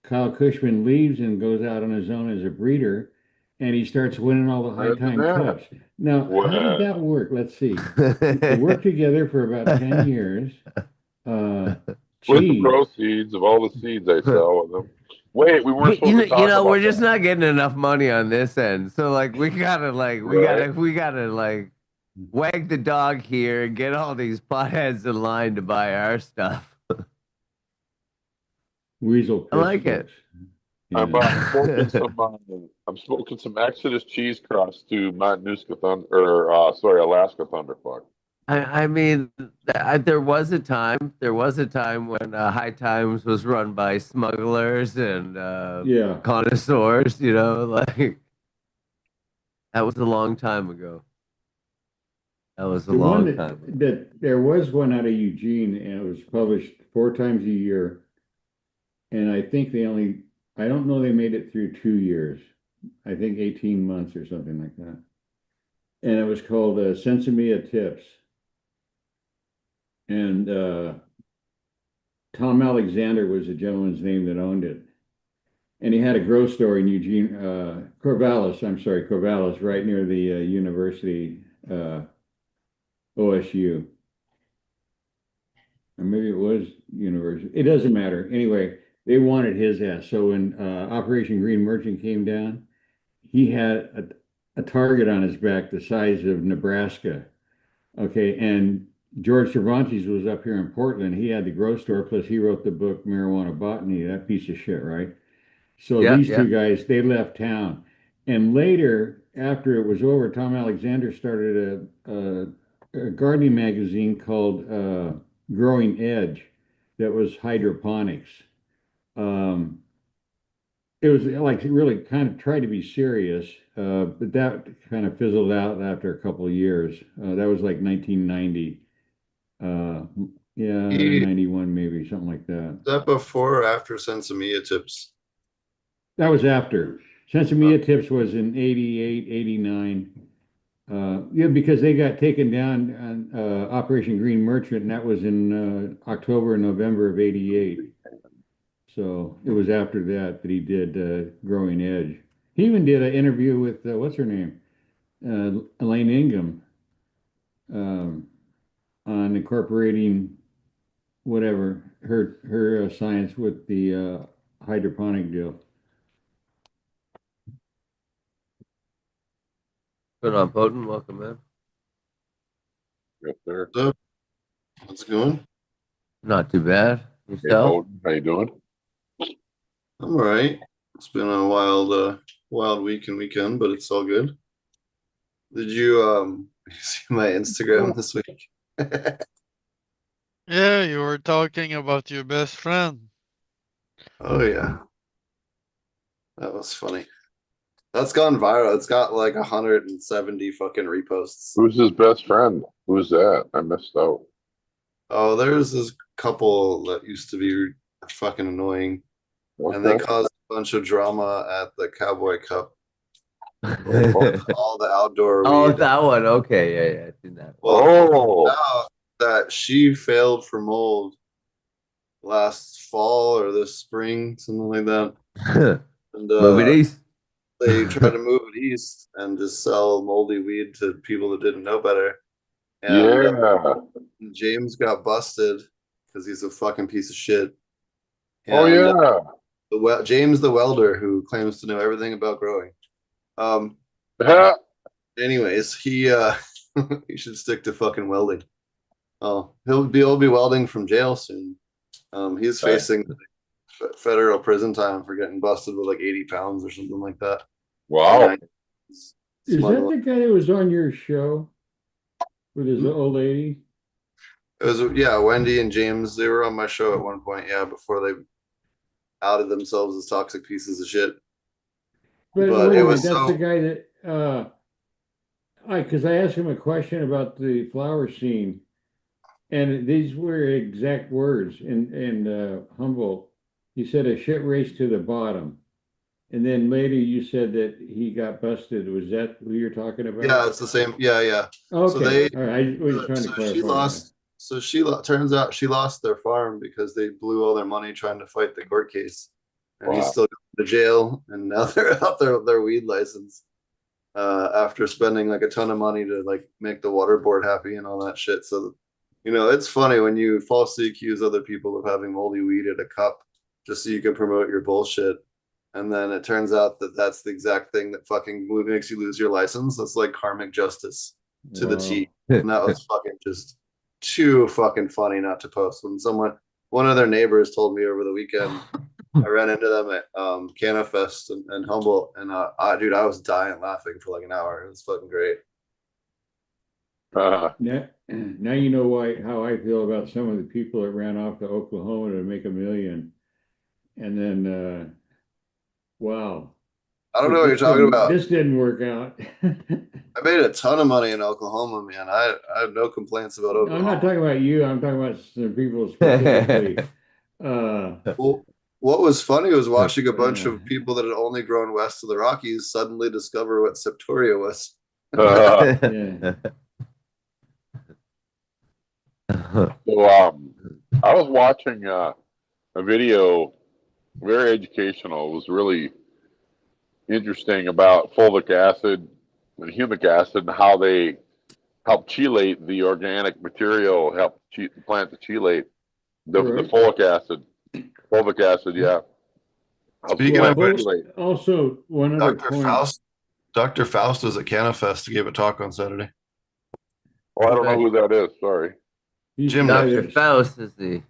Speaker 1: Kyle Cushman leaves and goes out on his own as a breeder, and he starts winning all the High Time Cups. Now, how did that work? Let's see. They worked together for about 10 years.
Speaker 2: With the proceeds of all the seeds I sell with them. Wait, we weren't supposed to talk about
Speaker 4: we're just
Speaker 2: that.
Speaker 4: not getting enough money on this end. So like we gotta wag the dog here and get all these potheads in line to buy our stuff.
Speaker 1: Weasel
Speaker 4: I like it.
Speaker 1: Yeah.
Speaker 2: I'm smoking some Exodus cheese crust to Matanuska Thunder, Alaska Thunderfuck.
Speaker 4: I mean, there was a time when High Times was run by smugglers and
Speaker 1: Yeah.
Speaker 4: connoisseurs. Like that was a long time ago. That was a
Speaker 1: The one
Speaker 4: long time ago.
Speaker 1: that there was one out of Eugene, and it was published 4 times a year. And I think I don't know they made it through 2 years. I think 18 months or something like that. And it was called Sensimilla Tips. And Tom Alexander was the gentleman's name that owned it. And he had a grocery store in Eugene, Corvallis, right near the university, OSU. Or maybe it was university. It doesn't matter. Anyway, they wanted his ass. So when Operation Green Merchant came down, he had a target on his back the size of Nebraska. Okay, and George Cervantes was up here in Portland. He had the grocery store, plus he wrote the book Marijuana Botany, that piece of shit, right? So
Speaker 4: Yeah,
Speaker 1: these
Speaker 4: yeah.
Speaker 1: two guys, they left town. And later, after it was over, Tom Alexander started a gardening magazine called Growing Edge that was hydroponics. Um, it was like really kind of tried to be serious, but that kind of fizzled out after a couple of years. That was like 1990. Yeah,
Speaker 5: Is
Speaker 1: 91 maybe, something like that.
Speaker 5: that before or after Sensimilla Tips?
Speaker 1: That was after. Sensimilla Tips was in 88, 89. Yeah, because they got taken down on Operation Green Merchant, and that was in October and November of 88. So it was after that he did Growing Edge. He even did an interview with, what's her name? Elaine Ingham, on incorporating whatever, her science with the hydroponic deal.
Speaker 4: Good on, Potent. Welcome, man.
Speaker 2: Yes, sir.
Speaker 5: What's up? How's it going?
Speaker 4: Not too bad.
Speaker 2: Hey,
Speaker 4: Yourself?
Speaker 2: Bowden, how you doing?
Speaker 5: I'm all right. It's been a wild week and weekend, but it's all good. Did you see my Instagram this week?
Speaker 3: Yeah, you were talking about your best friend.
Speaker 5: Oh yeah, that was funny. That's gone viral. It's got like 170 fucking reposts.
Speaker 2: Who's his best friend? Who's that? I missed out.
Speaker 5: Oh, there's this couple that used to be fucking annoying, and they
Speaker 2: Okay.
Speaker 5: caused a bunch of drama at the Cowboy Cup.
Speaker 4: Oh,
Speaker 5: All the outdoor weed.
Speaker 4: that one. Okay, yeah, I've seen that.
Speaker 5: Well,
Speaker 2: Oh,
Speaker 5: out that she failed for mold last fall or this spring, something like that. And
Speaker 4: Move it east.
Speaker 5: they tried to move it east and just sell moldy weed to people that didn't know better. And
Speaker 2: yeah.
Speaker 5: James got busted because he's a fucking piece of shit.
Speaker 2: Oh,
Speaker 5: And,
Speaker 2: yeah.
Speaker 5: James the welder, who claims to know everything about growing.
Speaker 2: Yeah.
Speaker 5: Anyways, he he should stick to fucking welding. Oh, he'll be welding from jail soon. He's facing federal prison time for getting busted with like 80 pounds or something like that.
Speaker 2: Wow.
Speaker 1: Is that the guy that was on your show with his old lady?
Speaker 5: It was, yeah, Wendy and James, they were on my show at one point, yeah, before they outed themselves as toxic pieces of shit.
Speaker 1: But
Speaker 5: But
Speaker 1: wait a
Speaker 5: it
Speaker 1: minute,
Speaker 5: was
Speaker 1: that's
Speaker 5: so,
Speaker 1: the guy that because I asked him a question about the flower scene, and these were exact words in Humboldt. He said a shit race to the bottom. And then later you said that he got busted. Was that who you're talking about?
Speaker 5: yeah, it's the same. Yeah, yeah.
Speaker 1: Okay.
Speaker 5: So they,
Speaker 1: all right. I was trying to clarify.
Speaker 5: turns out she lost their farm because they blew all their money trying to fight the court case. And he's
Speaker 2: Wow.
Speaker 5: still going to jail, and now they're out their weed license. After spending like a ton of money to like make the water board happy and all that shit. So, it's funny when you falsely accuse other people of having moldy weed at a cup just so you can promote your bullshit. And then it turns out that that's the exact thing that fucking makes you lose your license. That's like karmic justice to the T. And that was fucking just too fucking funny not to post. When one of their neighbors told me over the weekend, I ran into them at Canafest and Humboldt, and dude, I was dying laughing for like an hour. It was fucking great.
Speaker 1: Now you know how I feel about some of the people that ran off to Oklahoma to make $1 million, and then wow.
Speaker 5: I don't know what you're
Speaker 1: This
Speaker 5: talking
Speaker 1: didn't-
Speaker 5: about.
Speaker 1: This didn't work out.
Speaker 5: I made a ton of money in Oklahoma, man. I have no complaints about
Speaker 1: I'm not
Speaker 5: Oklahoma.
Speaker 1: talking about you. I'm talking about some people specifically.
Speaker 5: Well, what was funny was watching a bunch
Speaker 1: Yeah.
Speaker 5: of people that had only grown west of the Rockies suddenly discover what Septoria was.
Speaker 1: Yeah.
Speaker 2: So I was watching a video, very educational. It was really interesting about fulvic acid and humic acid and how they help chelate the organic material, help the plant to chelate the
Speaker 1: Right.
Speaker 2: fulvic acid, yeah. Helps the
Speaker 5: Speaking
Speaker 2: plant
Speaker 5: of
Speaker 2: to
Speaker 5: which,
Speaker 2: chelate.
Speaker 1: Also, one other
Speaker 5: Dr.
Speaker 1: point.
Speaker 5: Dr. Faust was at CanaFest to give a talk on Saturday.
Speaker 2: Oh, I don't know who that is. Sorry.
Speaker 1: He's
Speaker 5: Jim
Speaker 1: the guy
Speaker 4: Dr.
Speaker 1: that-
Speaker 4: Faust is the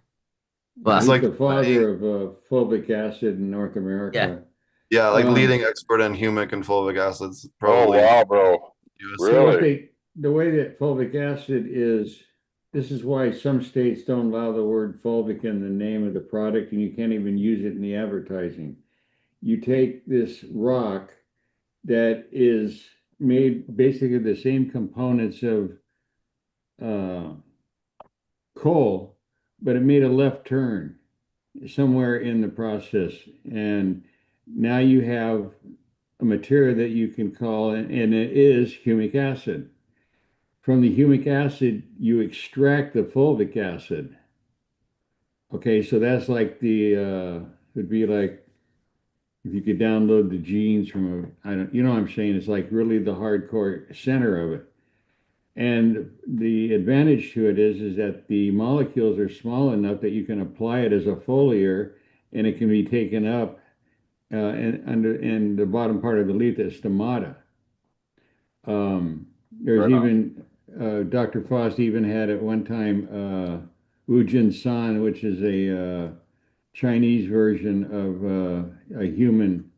Speaker 4: well,
Speaker 1: He's
Speaker 5: like
Speaker 1: the father of fulvic acid in North America.
Speaker 5: Yeah, like
Speaker 1: Um,
Speaker 5: leading expert in humic and fulvic acids,
Speaker 2: Oh
Speaker 5: probably.
Speaker 2: wow, bro.
Speaker 5: US.
Speaker 1: So what
Speaker 2: Really?
Speaker 1: the way that fulvic acid is, this is why some states don't allow the word fulvic in the name of the product, and you can't even use it in the advertising. You take this rock that is made basically the same components of coal, but it made a left turn somewhere in the process, and now you have a material that you can call, and it is humic acid. From the humic acid, you extract the fulvic acid. Okay, so that's like it'd be like if you could download the genes from you know what I'm saying? It's like really the hardcore center of it. And the advantage to it is that the molecules are small enough that you can apply it as a foliar, and it can be taken up in the bottom part of the leaf, the stomata. There's
Speaker 2: Right on.
Speaker 1: even Dr. Faust even had at one time Ujin San, which is a Chinese version of a human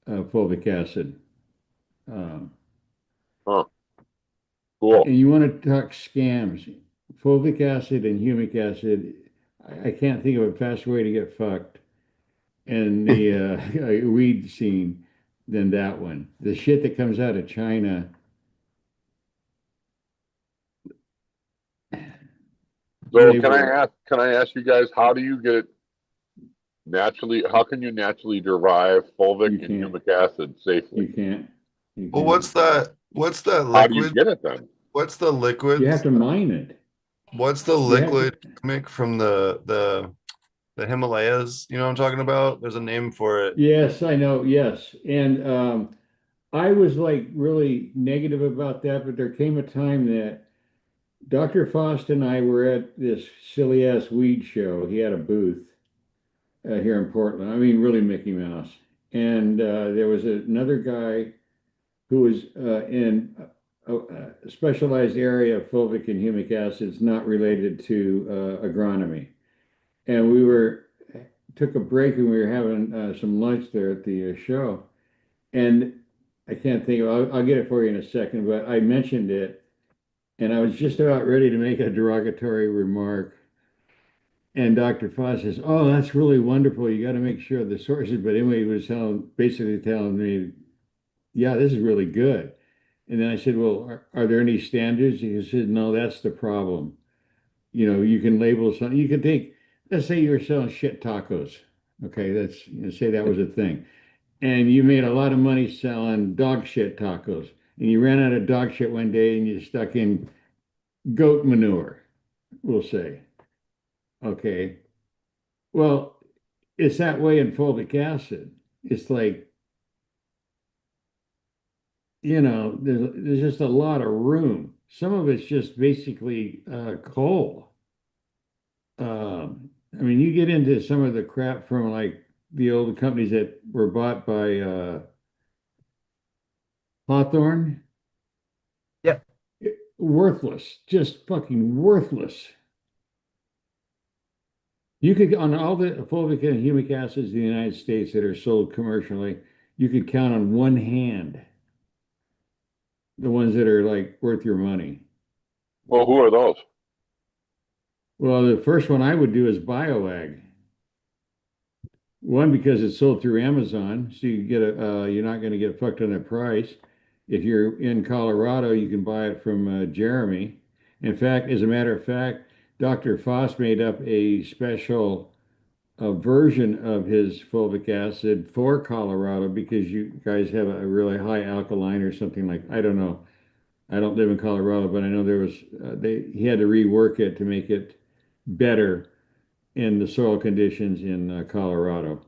Speaker 1: fulvic acid.
Speaker 2: Huh. Cool.
Speaker 1: And you want to talk scams, fulvic acid and humic acid. I can't think of a faster way to get fucked in the weed scene than that one. The shit that comes out of China.
Speaker 2: So
Speaker 1: They will-
Speaker 2: can I ask you guys, how do you get it naturally? How can you naturally derive fulvic
Speaker 1: You
Speaker 2: and
Speaker 1: can't.
Speaker 2: humic acid safely?
Speaker 1: You can't. You
Speaker 5: Well,
Speaker 1: can't.
Speaker 5: what's that
Speaker 2: How do you
Speaker 5: liquid?
Speaker 2: get it then?
Speaker 5: What's the liquid?
Speaker 1: You have to mine it.
Speaker 5: What's the
Speaker 1: You have to-
Speaker 5: liquid humic from the Himalayas? You know what I'm talking about? There's a name for it.
Speaker 1: Yes, I know. Yes. And I was like really negative about that, but there came a time that Dr. Faust and I were at this silly ass weed show. He had a booth here in Portland. I mean, really Mickey Mouse. And there was another guy who was in a specialized area of fulvic and humic acids not related to agronomy. And took a break and we were having some lunch there at the show. And I can't think of, I'll get it for you in a second, but I mentioned it and I was just about ready to make a derogatory remark. And Dr. Foss says, "Oh, that's really wonderful. You got to make sure of the sources." But anyway, he was basically telling me, "Yeah, this is really good." And then I said, "Well, are there any standards?" He said, "No, that's the problem. You know, you can label something. You can take, let's say you were selling shit tacos. Okay, say that was a thing, and you made a lot of money selling dog shit tacos, and you ran out of dog shit one day, and you stuck in goat manure. We'll say, okay, well." It's that way in fulvic acid. It's like, there's just a lot of room. Some of it's just basically coal. I mean, you get into some of the crap from like the old companies that were bought by Hawthorne.
Speaker 4: Yep.
Speaker 1: Worthless, just fucking worthless. You could, on all the fulvic and humic acids in the United States that are sold commercially, you could count on one hand the ones that are like worth your money.
Speaker 2: Well, who are those?
Speaker 1: Well, the first one I would do is BioAg. One, because it's sold through Amazon, so you get you're not going to get fucked on the price. If you're in Colorado, you can buy it from Jeremy. In fact, as a matter of fact, Dr. Foss made up a special version of his fulvic acid for Colorado because you guys have a really high alkaline or something like, I don't know. I don't live in Colorado, but I know there was he had to rework it to make it better in the soil conditions in Colorado.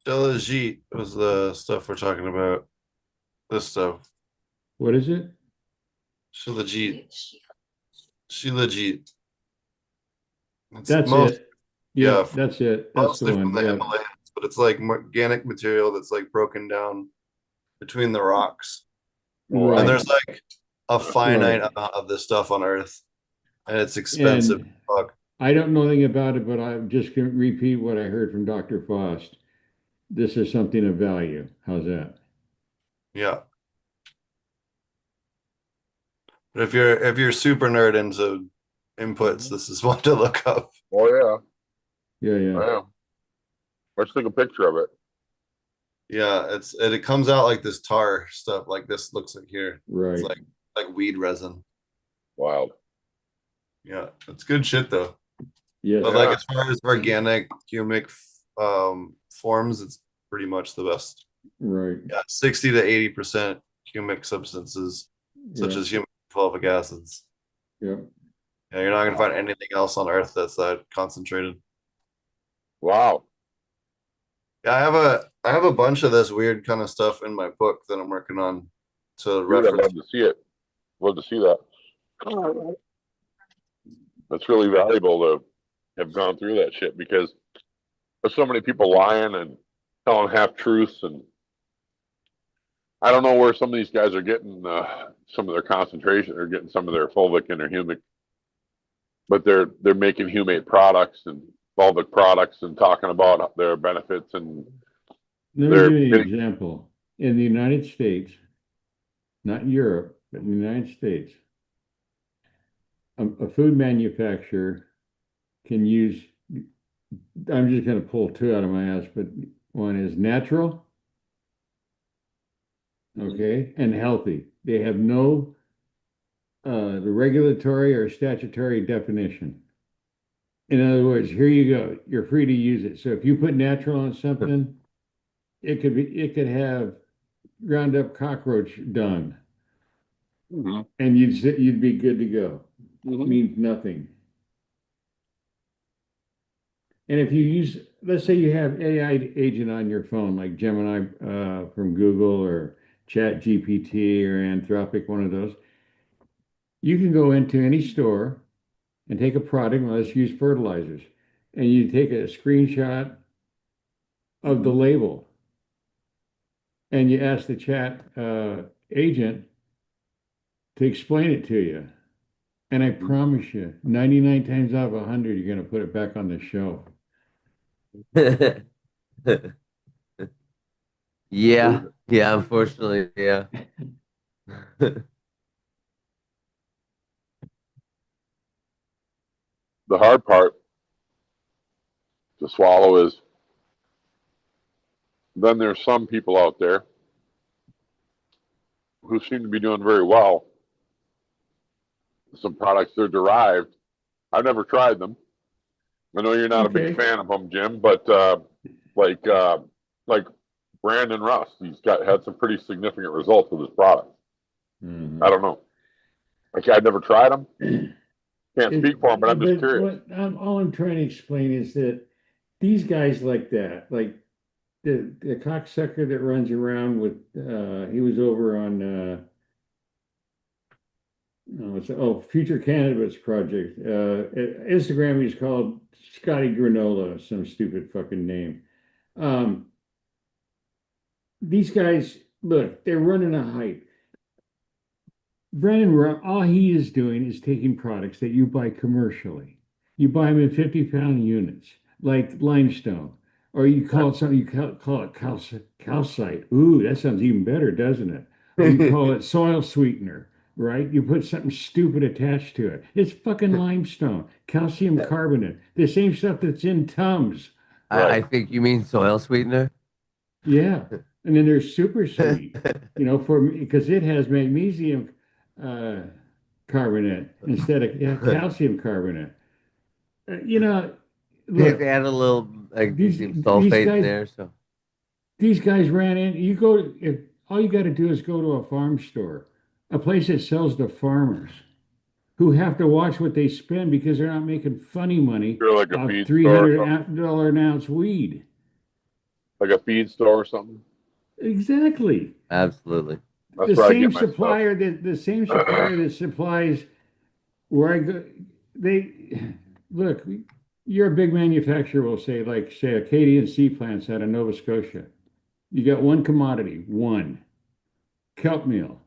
Speaker 5: Shilajit was the stuff we're talking about. This stuff.
Speaker 1: What is it?
Speaker 5: Shilajit. Shilajit. It's
Speaker 1: That's
Speaker 5: most,
Speaker 1: it. Yeah,
Speaker 5: yeah,
Speaker 1: that's it. That's the
Speaker 5: mostly from
Speaker 1: one.
Speaker 5: the
Speaker 1: Yeah,
Speaker 5: Himalayas, but it's like organic material that's like broken down between the rocks. And
Speaker 1: right,
Speaker 5: there's like a finite
Speaker 1: right.
Speaker 5: amount of this stuff on Earth, and it's expensive.
Speaker 1: And
Speaker 5: Fuck.
Speaker 1: I don't know anything about it, but I'm just going to repeat what I heard from Dr. Faust. This is something of value. How's that?
Speaker 5: Yeah. But if you're super nerd into inputs, this is one to look up.
Speaker 2: Oh yeah,
Speaker 1: Yeah, yeah,
Speaker 2: I am. Let's take a picture of it.
Speaker 5: Yeah, it comes out like this tar stuff, like this looks like here. It's
Speaker 1: right.
Speaker 5: like weed resin.
Speaker 2: Wild.
Speaker 5: Yeah, it's good shit though.
Speaker 1: Yes.
Speaker 5: But
Speaker 2: Yeah.
Speaker 5: like as far as organic humic forms, it's pretty much the best.
Speaker 1: Right.
Speaker 5: Yeah, 60 to 80% humic substances, such
Speaker 1: Yeah.
Speaker 5: as humic fulvic acids.
Speaker 1: Yeah.
Speaker 5: Yeah, you're not gonna find anything else on Earth that's that concentrated.
Speaker 2: Wow.
Speaker 5: Yeah, I have a bunch of this weird kind of stuff in my book that I'm working on to
Speaker 2: Dude, I'd
Speaker 5: reference.
Speaker 2: love to see it. Love to see that. That's really valuable to have gone through that shit because there's so many people lying and telling half truths, and I don't know where some of these guys are getting some of their concentration or getting some of their fulvic and their humic, but they're making humate products and fulvic products and talking about their benefits, and
Speaker 1: Let me
Speaker 2: they're
Speaker 1: give you an
Speaker 2: getting,
Speaker 1: example. In the United States, not Europe, but in the United States, a food manufacturer can use, I'm just going to pull two out of my ass, but one is natural, okay, and healthy. They have no the regulatory or statutory definition. In other words, here you go. You're free to use it. So if you put natural on something, it could have ground up cockroach dung,
Speaker 2: Mhm.
Speaker 1: and you'd be good to go.
Speaker 2: Mhm.
Speaker 1: Means nothing. And if you use, let's say you have AI agent on your phone, like Gemini from Google or Chat GPT or Anthropic, one of those, you can go into any store and take a product, let's use fertilizers, and you take a screenshot of the label and you ask the chat agent to explain it to you. And I promise you, 99 times out of 100, you're going to put it back on the shelf.
Speaker 4: Yeah, yeah, unfortunately, yeah.
Speaker 2: The hard part to swallow is then there's some people out there who seem to be doing very well. Some products they're derived. I've never tried them. I know you're not a big
Speaker 1: Okay.
Speaker 2: fan of them, Jim, but like like Brandon Russ, he's had some pretty significant results with his product.
Speaker 1: Mhm.
Speaker 2: I don't know. Like I've never tried them. Can't speak for him, but I'm just
Speaker 1: But
Speaker 2: curious.
Speaker 1: all I'm trying to explain is that these guys like that, like the cocksucker that runs around with, he was over on, Future Cannabis Project. Instagram, he's called Scotty Granola, some stupid fucking name. Um, these guys, look, they're running a hype. Brandon, all he is doing is taking products that you buy commercially. You buy them in 50-pound units, like limestone, or you call it something, call it calcite. Ooh, that sounds even better, doesn't it? Or you call it soil sweetener, right? You put something stupid attached to it. It's fucking limestone, calcium carbonate, the same stuff that's in Tums.
Speaker 4: I think you mean soil sweetener.
Speaker 1: Yeah. And then there's super sweet, because it has magnesium uh, carbonate instead of calcium carbonate.
Speaker 4: They
Speaker 1: Look,
Speaker 4: add a little magnesium
Speaker 1: these
Speaker 4: sulfate in
Speaker 1: guys
Speaker 4: there, so
Speaker 1: these guys ran in. If all you got to do is go to a farm store, a place that sells to farmers who have to watch what they spend because they're not making funny money
Speaker 2: You're like a
Speaker 1: off
Speaker 2: feed store or something.
Speaker 1: $300 an ounce weed.
Speaker 2: Like a feed store or something.
Speaker 1: Exactly.
Speaker 4: absolutely.
Speaker 2: That's where I get my stuff.
Speaker 1: The same supplier that supplies where I go, they look. You're a big manufacturer, will say, like say Acadian Sea Plants out of Nova Scotia. You got one commodity, one kelp meal,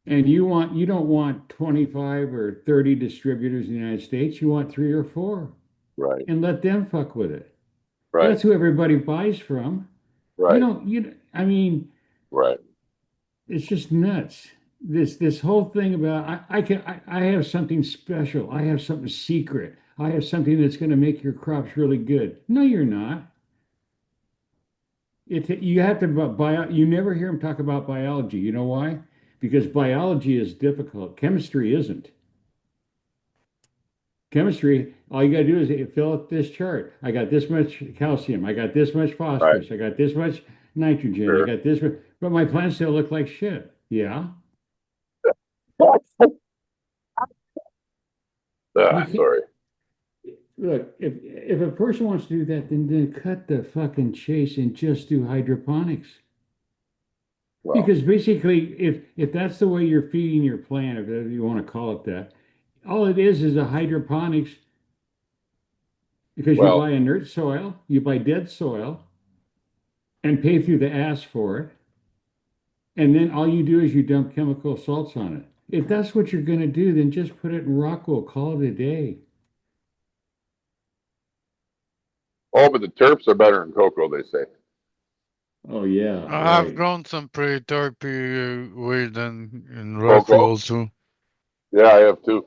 Speaker 1: and you don't want 25 or 30 distributors in the United States. You want 3 or 4,
Speaker 2: Right.
Speaker 1: and let them fuck with it.
Speaker 2: Right.
Speaker 1: That's who everybody buys from.
Speaker 2: Right.
Speaker 1: I mean,
Speaker 2: Right.
Speaker 1: it's just nuts. This whole thing about I have something special. I have something secret. I have something that's going to make your crops really good. No, you're not. You have to you never hear them talk about biology. You know why? Because biology is difficult. Chemistry isn't. Chemistry, all you got to do is fill out this chart. I got this much calcium. I got this much phosphorus. I got this much nitrogen. I
Speaker 2: Sure.
Speaker 1: got this much, but my plants still look like shit. Yeah. You can't,
Speaker 2: Sorry.
Speaker 1: look, if a person wants to do that, then cut the fucking chase and just do hydroponics.
Speaker 2: Well,
Speaker 1: Because basically, if that's the way you're feeding your plant, if you want to call it that, all it is a hydroponics because you
Speaker 2: Well-
Speaker 1: buy inert soil, you buy dead soil, and pay through the ass for it. And then all you do is you dump chemical salts on it. If that's what you're going to do, then just put it in rock wool, call it a day.
Speaker 2: oh, but the terps are better than cocoa, they say.
Speaker 1: Oh, yeah.
Speaker 3: I've
Speaker 1: Right.
Speaker 3: grown some pretty terpy weed in
Speaker 2: Cocoa?
Speaker 3: Rockwool too.
Speaker 2: Yeah, I have too.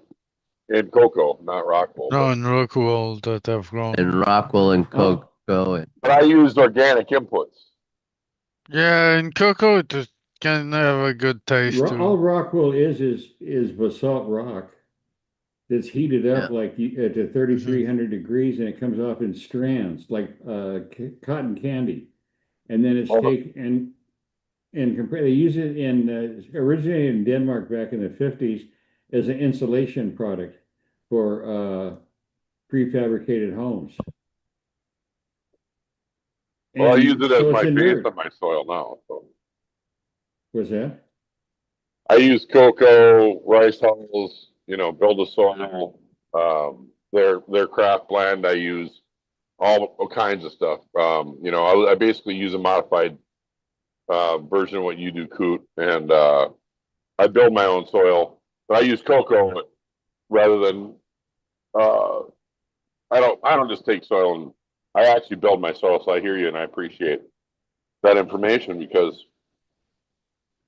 Speaker 2: In cocoa, not rockwool.
Speaker 3: No,
Speaker 2: But,
Speaker 3: in Rockwool that I've grown.
Speaker 4: And Rockwell and
Speaker 1: Oh.
Speaker 4: cocoa and
Speaker 2: but I used organic inputs.
Speaker 3: Yeah, in cocoa it just can have a good taste
Speaker 1: All
Speaker 3: too.
Speaker 1: rock wool is basalt rock that's heated up to 3,300 degrees, and it comes off in strands like cotton candy, and then it's
Speaker 2: Oh,
Speaker 1: taken and compare. They use it in originated in Denmark back in the 50s as an insulation product for prefabricated homes.
Speaker 2: Well, I
Speaker 1: And
Speaker 2: use it as
Speaker 1: so it's
Speaker 2: my base
Speaker 1: inert.
Speaker 2: on my soil now. So
Speaker 1: What's that?
Speaker 2: I use cocoa, rice hulls, build a soil. Their craft blend. I use all kinds of stuff. I basically use a modified version of what you do, Coot, and I build my own soil. But I use cocoa rather than I don't just take soil and I actually build my soil. So I hear you and I appreciate that information because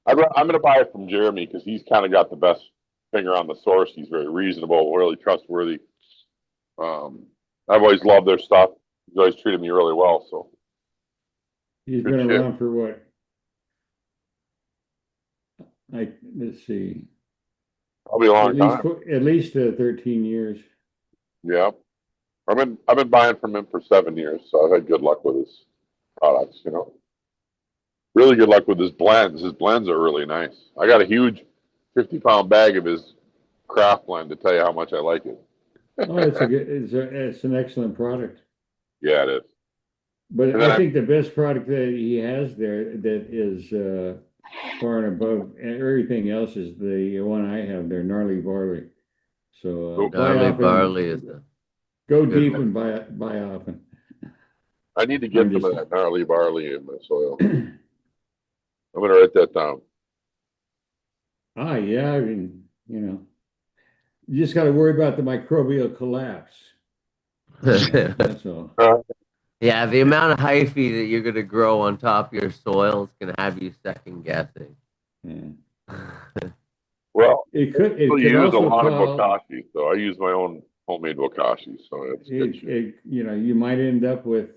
Speaker 2: I'm going to buy it from Jeremy because he's kind of got the best finger on the source. He's very reasonable, really trustworthy. I've always loved their stuff. He's always treated me really well. So
Speaker 1: He's
Speaker 2: Good
Speaker 1: been
Speaker 2: shit.
Speaker 1: around for what? Let's see,
Speaker 2: I'll be a long time.
Speaker 1: at least 13 years.
Speaker 2: Yeah, I've been buying from him for 7 years, so I've had good luck with his products. Really good luck with his blends. His blends are really nice. I got a huge 50-pound bag of his craft blend to tell you how much I like it.
Speaker 1: Oh, it's an excellent product.
Speaker 2: Yeah, it is.
Speaker 1: But
Speaker 2: And then
Speaker 1: I think the best product that he has there that is far and above everything else is the one I have there, gnarly barley. So buy
Speaker 4: gnarly
Speaker 1: often,
Speaker 4: barley is a
Speaker 1: go
Speaker 4: good
Speaker 1: deep
Speaker 4: one.
Speaker 1: and buy often.
Speaker 2: I need to get
Speaker 1: I'm
Speaker 2: some of
Speaker 1: just-
Speaker 2: that gnarly barley in my soil. I'm gonna write that down.
Speaker 1: Yeah, I mean, you just got to worry about the microbial collapse. That's all.
Speaker 4: Yeah, the amount of hyphae that you're gonna grow on top of your soil is gonna have you second guessing.
Speaker 1: Yeah.
Speaker 2: Well,
Speaker 1: It
Speaker 2: people
Speaker 1: could
Speaker 2: use a
Speaker 1: also
Speaker 2: lot of
Speaker 1: call,
Speaker 2: bokashi, so I use my own homemade bokashi, so it's good shit.
Speaker 1: you know, you might end up with,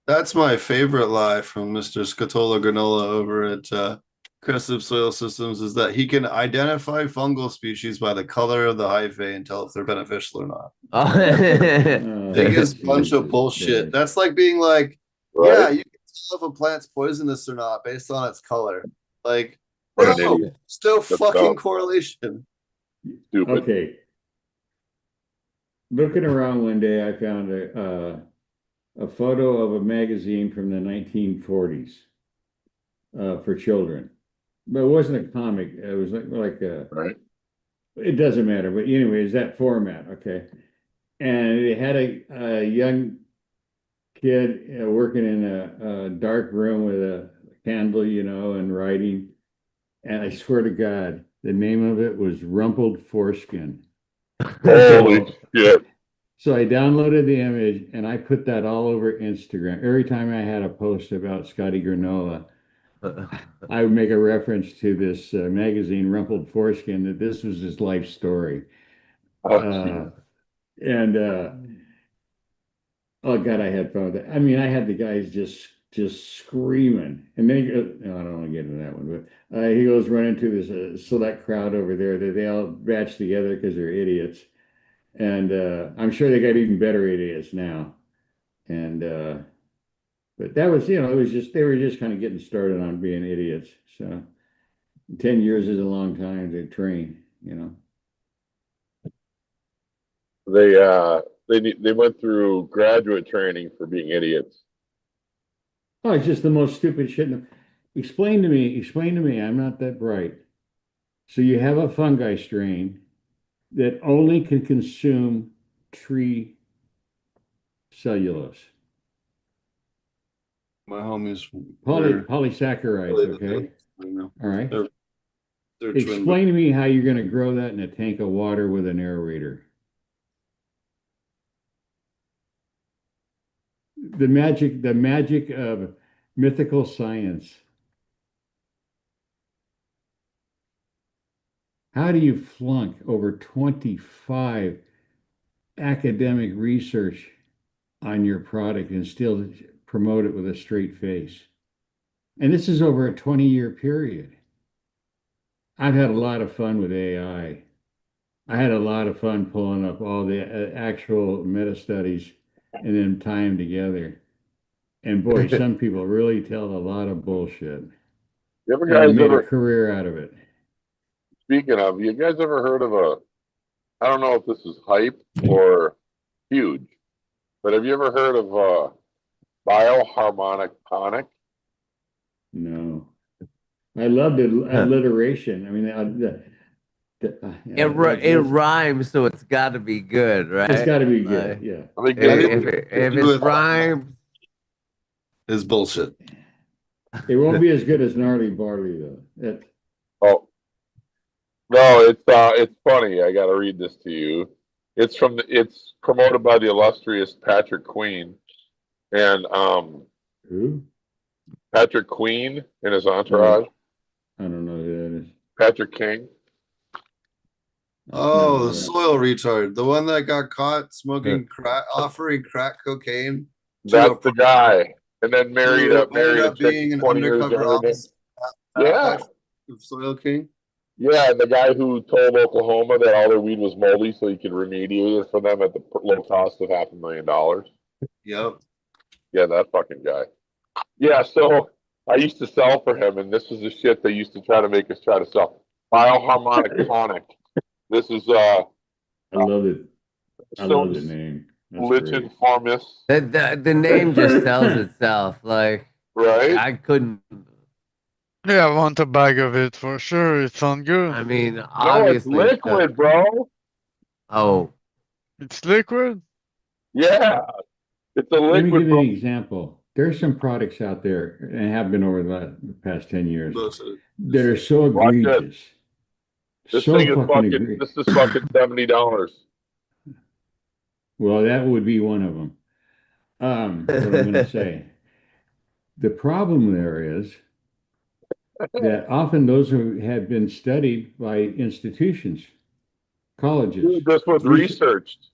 Speaker 5: That's my favorite lie from Mr. Scatola Granola over at Crescent Soil Systems is that he can identify fungal species by the color of the hyphae and tell if they're beneficial or not.
Speaker 1: oh,
Speaker 5: Biggest bunch of
Speaker 1: Jesus
Speaker 5: bullshit.
Speaker 1: Christ.
Speaker 5: That's like being like, yeah,
Speaker 2: Right?
Speaker 5: you can tell if a plant's poisonous or not based on its color. Like,
Speaker 2: What an
Speaker 5: no,
Speaker 2: idiot.
Speaker 5: still
Speaker 2: That's
Speaker 5: fucking
Speaker 2: dumb.
Speaker 5: correlation.
Speaker 2: Stupid.
Speaker 1: Okay. Looking around one day, I found a photo of a magazine from the 1940s for children. But it wasn't a comic. It was like a,
Speaker 2: Right?
Speaker 1: it doesn't matter. But anyways, that format, okay. And it had a young kid working in a dark room with a candle, you know, and writing. And I swear to God, the name of it was Rumpled Foreskin.
Speaker 2: Holy shit.
Speaker 1: So I downloaded the image and I put that all over Instagram. Every time I had a post about Scotty Granola, I would make a reference to this magazine, Rumpled Foreskin, that this was his life story.
Speaker 2: Oh,
Speaker 1: And oh God, I had fun with it. I mean, I had the guys just screaming, and then no, I don't want to get into that one, but he goes running to this select crowd over there that they all batch together because they're idiots, and I'm sure they got even better idiots now. And but that was, you know, it was just they were just kind of getting started on being idiots. So 10 years is a long time to train, you know.
Speaker 2: they went through graduate training for being idiots.
Speaker 1: Oh, it's just the most stupid shit. Explain to me. I'm not that bright. So you have a fungi strain that only can consume tree cellulose,
Speaker 5: My homies, they're
Speaker 1: polysaccharides,
Speaker 5: really the
Speaker 1: okay?
Speaker 5: best. I know.
Speaker 1: All right.
Speaker 5: They're twin.
Speaker 1: Explain to me how you're going to grow that in a tank of water with an aerator. The magic of mythical science. How do you flunk over 25 academic research on your product and still promote it with a straight face? And this is over a 20-year period. I've had a lot of fun with AI. I had a lot of fun pulling up all the actual meta studies and then tie them together. And boy, some people really tell a lot of bullshit
Speaker 2: You ever
Speaker 1: and
Speaker 2: guys
Speaker 1: made a
Speaker 2: ever,
Speaker 1: career out of it.
Speaker 2: speaking of, you guys ever heard of I don't know if this is hype or huge, but have you ever heard of bioharmonic tonic?
Speaker 1: No, I love the alliteration. I mean,
Speaker 4: It rhymes, so it's got to be good, right?
Speaker 1: it's got to be good.
Speaker 4: Like,
Speaker 1: Yeah.
Speaker 2: I mean,
Speaker 4: if it's rhymes,
Speaker 5: Is bullshit.
Speaker 1: It won't be as good as gnarly barley though.
Speaker 2: oh no, it's funny. I got to read this to you. It's promoted by the illustrious Patrick Queen, and
Speaker 1: Who?
Speaker 2: Patrick Queen and his entourage.
Speaker 1: I don't know who that is.
Speaker 2: Patrick King.
Speaker 5: Oh, the
Speaker 1: Yeah.
Speaker 5: soil retard, the one that got caught smoking crack, offering crack cocaine.
Speaker 2: That's the guy. And then married
Speaker 5: Who
Speaker 2: a
Speaker 5: ended up
Speaker 2: chick
Speaker 5: being an
Speaker 2: 20 years
Speaker 5: undercover
Speaker 2: younger than him.
Speaker 5: officer
Speaker 2: Yeah.
Speaker 5: of Soil King.
Speaker 2: Yeah, and the guy who told Oklahoma that all their weed was moldy so he could remediate it for them at the low cost of $500,000.
Speaker 5: Yep.
Speaker 2: Yeah, that fucking guy. Yeah, so I used to sell for him, and this was the shit they used to try to make us try to sell. Bioharmonic tonic. This is
Speaker 1: I love it. I love the
Speaker 2: Stone's
Speaker 1: name. That's
Speaker 2: Lichen
Speaker 1: great.
Speaker 2: Formis,
Speaker 4: the name just sells itself. Like
Speaker 2: right?
Speaker 4: I couldn't.
Speaker 3: Yeah, I want a bag of it for sure. It sounds good.
Speaker 4: I mean,
Speaker 2: No, it's
Speaker 4: obviously,
Speaker 2: liquid, bro.
Speaker 4: oh,
Speaker 3: It's liquid.
Speaker 2: Yeah, it's a
Speaker 1: Let me
Speaker 2: liquid,
Speaker 1: give you
Speaker 2: bro.
Speaker 1: an example. There's some products out there, and have been over the past 10 years, that are so
Speaker 2: Watch it.
Speaker 1: egregious.
Speaker 2: This
Speaker 1: So
Speaker 2: thing is
Speaker 1: fucking
Speaker 2: fucking.
Speaker 1: egregious.
Speaker 2: This is fucking $70.
Speaker 1: Well, that would be one of them. What I'm going to say. The problem there is that often those who have been studied by institutions, colleges.
Speaker 2: This was researched.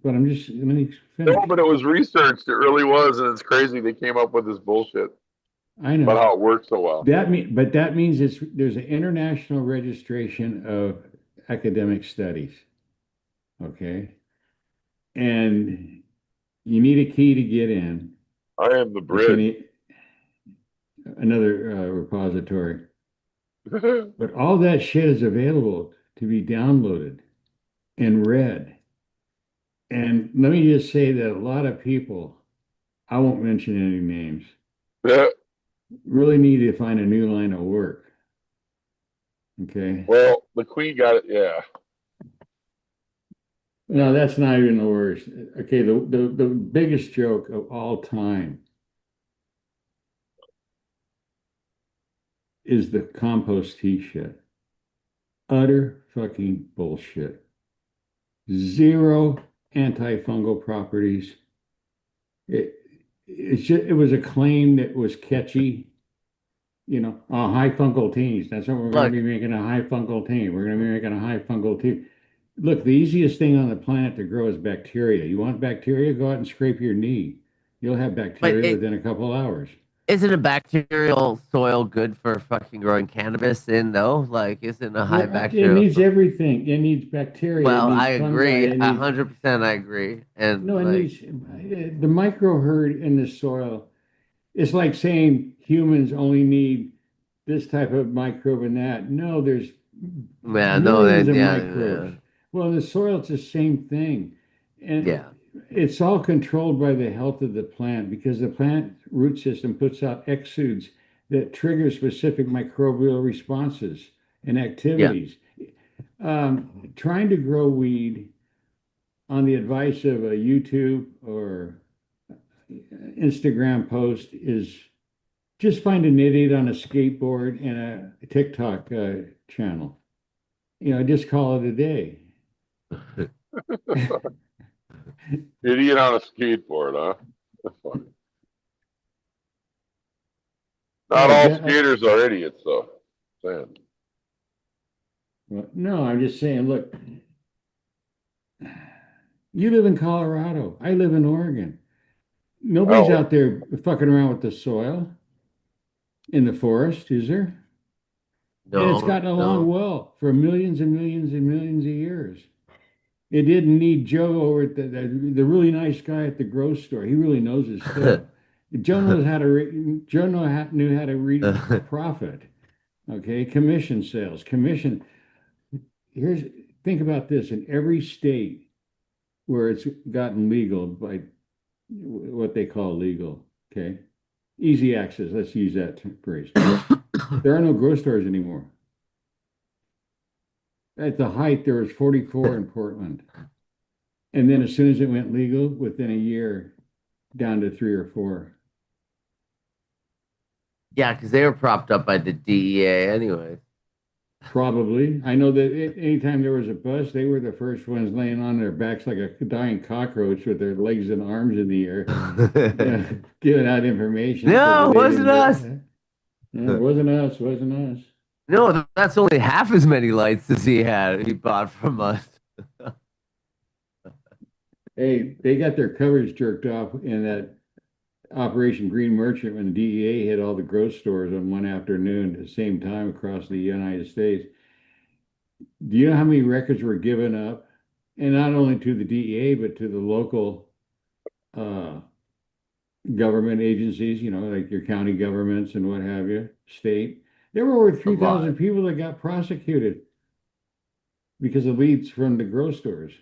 Speaker 1: But I'm just, let me
Speaker 2: No,
Speaker 1: finish.
Speaker 2: but it was researched. It really was, and it's crazy they came up with this bullshit
Speaker 1: I
Speaker 2: about
Speaker 1: know.
Speaker 2: how it works so well.
Speaker 1: But that means there's an international registration of academic studies. Okay. And you need a key to get in.
Speaker 2: I am the
Speaker 1: Which you
Speaker 2: bridge.
Speaker 1: need another repository. But all that shit is available to be downloaded and read. And let me just say that a lot of people, I won't mention any names,
Speaker 2: Yeah.
Speaker 1: really need to find a new line of work. Okay.
Speaker 2: Well, the Queen got it. Yeah.
Speaker 1: No, that's not even the worst. Okay, the biggest joke of all time is the compost tea shit. Utter fucking bullshit. Zero antifungal properties. It was a claim that was catchy. High fungal teas. That's what we're going to be making, a high fungal tea. We're going to be making a high fungal tea. Look, the easiest thing on the planet to grow is bacteria. You want bacteria? Go out and scrape your knee. You'll have bacteria within a couple hours.
Speaker 4: Isn't a bacterial soil good for fucking growing cannabis in though? Like, isn't a high bacterial
Speaker 1: It needs
Speaker 4: soil?
Speaker 1: everything. It needs bacteria.
Speaker 4: Well,
Speaker 1: it needs
Speaker 4: I agree.
Speaker 1: fungi. It needs
Speaker 4: 100% I agree. And
Speaker 1: no. It
Speaker 4: like,
Speaker 1: needs the micro herd in the soil. It's like saying humans only need this type of microbe and that. No, there's
Speaker 4: yeah, no,
Speaker 1: millions
Speaker 4: then
Speaker 1: of
Speaker 4: yeah,
Speaker 1: microbes. Well, in the soil, it's the same thing. And
Speaker 4: yeah.
Speaker 1: it's all controlled by the health of the plant because the plant root system puts out exudes that trigger specific microbial responses and activities. Trying to grow weed on the advice of a YouTube or Instagram post is just find an idiot on a skateboard and a TikTok channel. Just call it a day.
Speaker 2: Idiot on a skateboard, huh? That's funny. Not all skaters are idiots, though. Saying.
Speaker 1: Well, no, I'm just saying, look, you live in Colorado. I live in Oregon. Nobody's out there fucking around with the soil in the forest, is there? And it's gotten along well for millions and millions and millions of years. It didn't need Joe over at the really nice guy at the grocery store. He really knows his stuff. Joe knew how to read profit. Okay, commission sales, commission. Think about this: in every state where it's gotten legal by what they call legal, okay, easy access. Let's use that phrase. There are no grocery stores anymore. At the height, there was 44 in Portland. And then as soon as it went legal, within a year, down to 3 or 4.
Speaker 4: Yeah, because they were propped up by the DEA anyway.
Speaker 1: Probably. I know that anytime there was a bus, they were the first ones laying on their backs like a dying cockroach with their legs and arms in the air, giving out information.
Speaker 4: No, it wasn't us.
Speaker 1: It wasn't us. Wasn't us.
Speaker 4: No, that's only half as many lights as he bought from us.
Speaker 1: Hey, they got their covers jerked off in that Operation Green Merchant when the DEA hit all the grocery stores on one afternoon at the same time across the United States. Do you know how many records were given up? And not only to the DEA, but to the local government agencies, like your county governments and what have you, state. There were over 3,000 people that got prosecuted because of leads from the grocery stores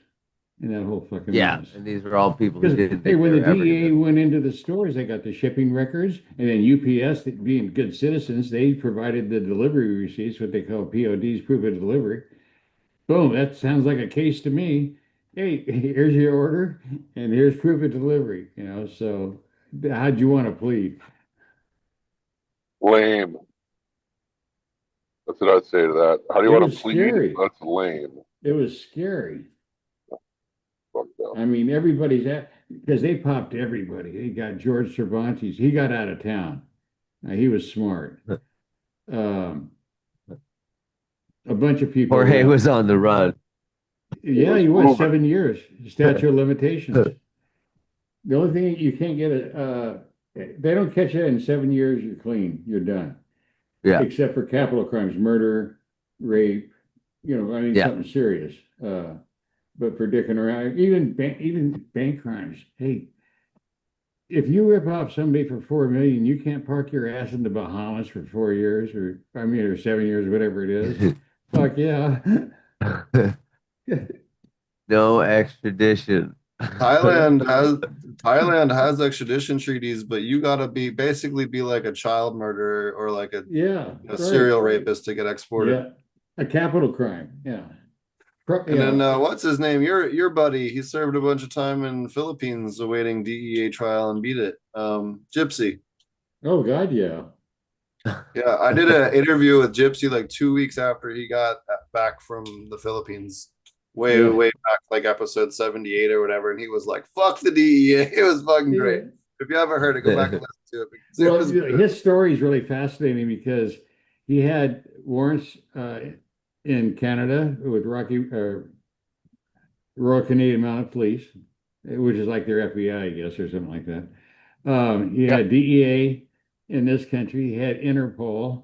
Speaker 1: in that whole fucking mess.
Speaker 4: And these were all people who didn't.
Speaker 1: Hey, when the DEA went into the stores, they got the shipping records, and then UPS, being good citizens, they provided the delivery receipts, what they call PODs, proof of delivery. Boom, that sounds like a case to me. Hey, here's your order, and here's proof of delivery. So how'd you want to plead?
Speaker 2: Lame. That's what I'd say to that. How do you want to plead?
Speaker 1: Scary.
Speaker 2: That's lame.
Speaker 1: It was scary.
Speaker 2: Fucked up.
Speaker 1: I mean, everybody's because they popped everybody. They got George Cervantes. He got out of town. He was smart. Um, a bunch of people.
Speaker 4: Jorge was on the run.
Speaker 1: Yeah,
Speaker 2: was
Speaker 1: he was
Speaker 2: moving.
Speaker 1: 7 years. Statute of limitations. The only thing you can't get it, they don't catch it in 7 years, you're clean, you're done.
Speaker 4: Yeah.
Speaker 1: Except for capital crimes, murder, rape, I mean,
Speaker 4: Yeah.
Speaker 1: something serious. But for dicking around, even bank crimes. Hey, if you rip off somebody for 4 million, you can't park your ass in the Bahamas for 4 years, or 7 years, whatever it is. Fuck yeah.
Speaker 4: No extradition.
Speaker 5: Thailand has extradition treaties, but you gotta basically be like a child murderer or like a
Speaker 1: Yeah, right.
Speaker 5: serial rapist to get exported.
Speaker 1: Yeah, a capital crime. Yeah.
Speaker 5: And then what's his name? Your buddy. He served a bunch of time in Philippines awaiting DEA trial and beat it. Gypsy.
Speaker 1: Oh God, yeah.
Speaker 5: Yeah, I did an interview with Gypsy like 2 weeks after he got back from the Philippines. Way back, like episode 78 or whatever, and he was like, "Fuck the DEA." It was fucking great. If you haven't heard it, go back and listen to it.
Speaker 1: Well, his story is really fascinating because he had warrants in Canada with Royal Canadian Mounted Police, which is like their FBI, I guess, or something like that. He had DEA in this country. He had Interpol,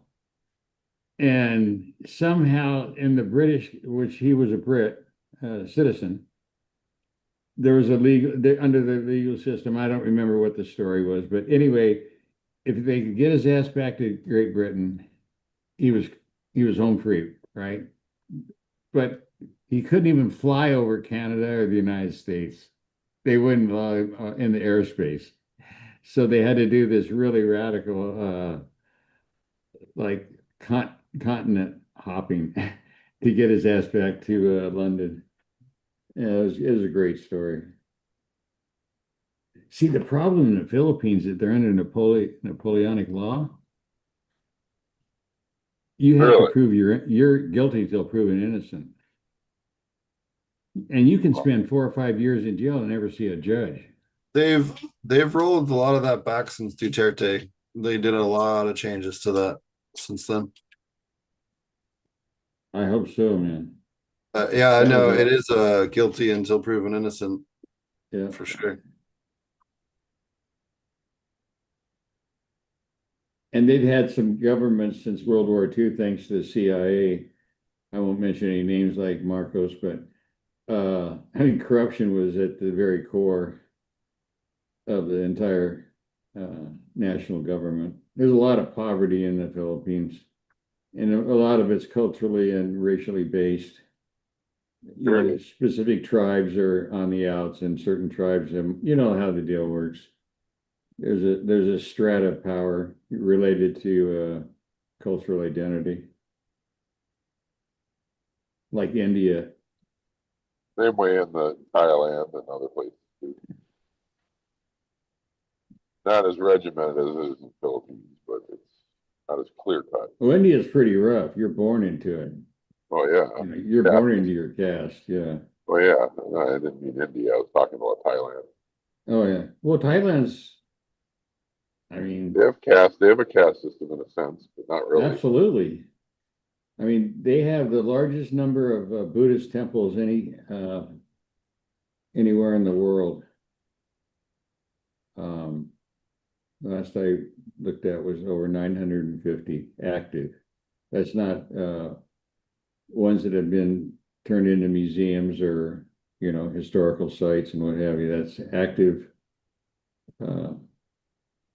Speaker 1: and somehow in the British, which he was a Brit citizen, there was under the legal system. I don't remember what the story was, but anyway, if they could get his ass back to Great Britain, he was home free, right? But he couldn't even fly over Canada or the United States. They wouldn't allow him in the airspace. So they had to do this really radical, like continent hopping to get his ass back to London. Yeah, it was a great story. See, the problem in the Philippines is that they're under Napoleonic law. You have to prove you're guilty until proven innocent. And you can spend 4 or 5 years in jail and never see a judge.
Speaker 5: They've rolled a lot of that back since Duterte. They did a lot of changes to that since then.
Speaker 1: I hope so, man.
Speaker 5: Yeah, I know it is guilty until proven innocent.
Speaker 1: Yeah,
Speaker 5: for sure.
Speaker 1: And they've had some governments since World War II, thanks to the CIA. I won't mention any names like Marcos, but I mean, corruption was at the very core of the entire national government. There's a lot of poverty in the Philippines, and a lot of it's culturally and racially based. Specific tribes are on the outs, and certain tribes, you know how the deal works. There's a strata of power related to cultural identity, like India.
Speaker 2: Same way in the Thailand and other places too. Not as regimented as it is in the Philippines, but it's not as clear cut.
Speaker 1: Well, India's pretty rough. You're born into it.
Speaker 2: Oh yeah,
Speaker 1: you're born into your caste. Yeah.
Speaker 2: Oh yeah, no, I didn't mean India. I was talking about Thailand.
Speaker 1: Oh yeah. Well, Thailand's. I mean,
Speaker 2: they have a caste system in a sense, but not really.
Speaker 1: Absolutely. I mean, they have the largest number of Buddhist temples anywhere in the world. Last I looked at was over 950 active. That's not ones that have been turned into museums or historical sites and what have you. That's active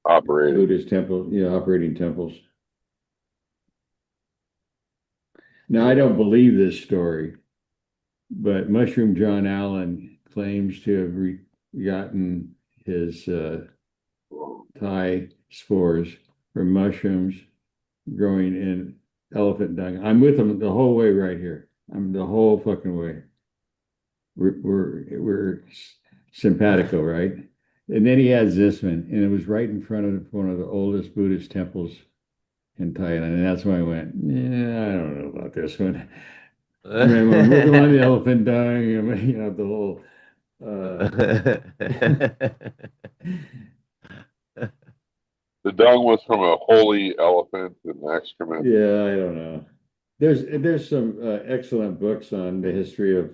Speaker 2: operating
Speaker 1: Buddhist temple, operating temples. Now, I don't believe this story, but Mushroom John Allen claims to have gotten his Thai spores from mushrooms growing in elephant dung. I'm with him the whole way right here. I'm the whole fucking way. We're simpatico, right? And then he has this one, and it was right in front of one of the oldest Buddhist temples in Thailand, and that's when I went, yeah, I don't know about this one. I mean, I'm working on the elephant dung, the whole.
Speaker 2: The dung was from a holy elephant and excrement.
Speaker 1: Yeah, I don't know. There's some excellent books on the history of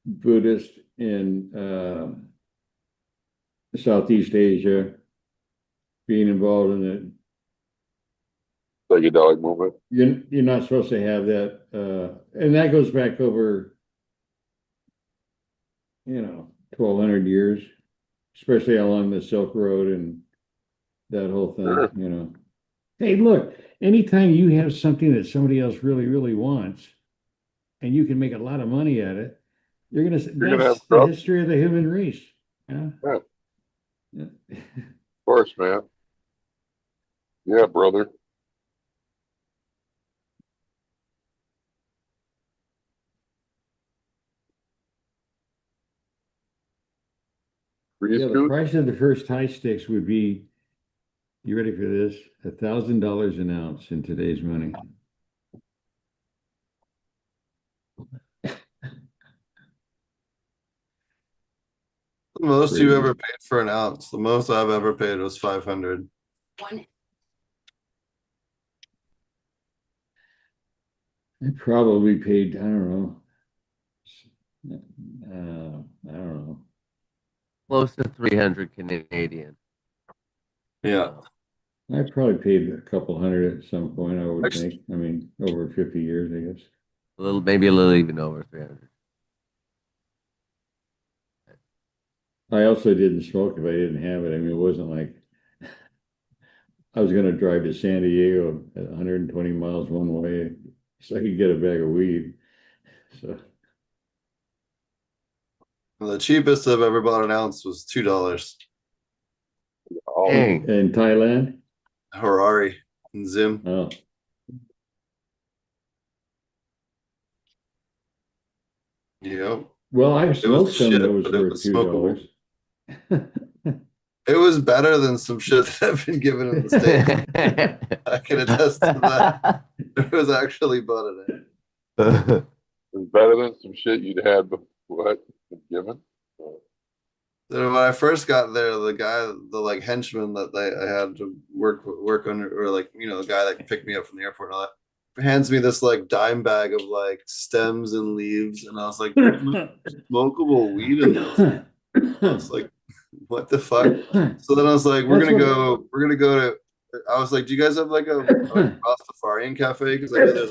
Speaker 1: Buddhist in Southeast Asia, being involved in it.
Speaker 2: Psychedelic movement.
Speaker 1: You're not supposed to have that, and that goes back over, 1,200 years, especially along the Silk Road and that whole thing,
Speaker 2: Sure.
Speaker 1: Hey, look, anytime you have something that somebody else really, really wants, and you can make a lot of money at it,
Speaker 2: You're gonna have
Speaker 1: that's the
Speaker 2: trouble.
Speaker 1: history of the human race. Yeah.
Speaker 2: Yeah.
Speaker 1: Yeah.
Speaker 2: Of course, man. Yeah, brother. Freeze
Speaker 1: Yeah, the
Speaker 2: coot?
Speaker 1: price of the first high sticks would be, you ready for this? $1,000 an ounce in today's money.
Speaker 5: The most you
Speaker 1: Crazy.
Speaker 5: ever paid for an ounce? The most I've ever paid was 500.
Speaker 1: I probably paid, I don't know. I don't know.
Speaker 4: Close to 300 Canadian.
Speaker 5: Yeah.
Speaker 1: I probably paid a couple hundred at some point, I would
Speaker 5: Actually-
Speaker 1: think. I mean, over 50 years, I guess.
Speaker 4: Maybe a little even over 300.
Speaker 1: I also didn't smoke if I didn't have it. I mean, it wasn't like I was going to drive to San Diego at 120 miles one way so I could get a bag of weed. So,
Speaker 5: The cheapest I've ever bought an ounce was $2.
Speaker 2: Oh,
Speaker 4: Dang.
Speaker 1: in Thailand,
Speaker 5: Harari and Zim.
Speaker 1: oh,
Speaker 5: Yep.
Speaker 1: well, I've
Speaker 5: It was
Speaker 1: smoked some
Speaker 5: shit,
Speaker 1: that was
Speaker 5: but it
Speaker 1: worth
Speaker 5: was smokable.
Speaker 1: $2.
Speaker 5: It was better than some shit that I've been given in the States. I can attest to that. It was actually butter in it.
Speaker 2: it's better than some shit you'd had before been given.
Speaker 5: So when I first got there, the guy, the like henchman that I had to work under, or like the guy that picked me up from the airport and all that, hands me this like dime bag of like stems and leaves, and I was like, "There's no smokable weed in this." I was like, "What the fuck?" So then I was like, "We're
Speaker 1: That's
Speaker 5: gonna
Speaker 1: what-
Speaker 5: go. We're gonna go to." I was like, "Do you guys have like a Rastafarian cafe?" Because I knew there's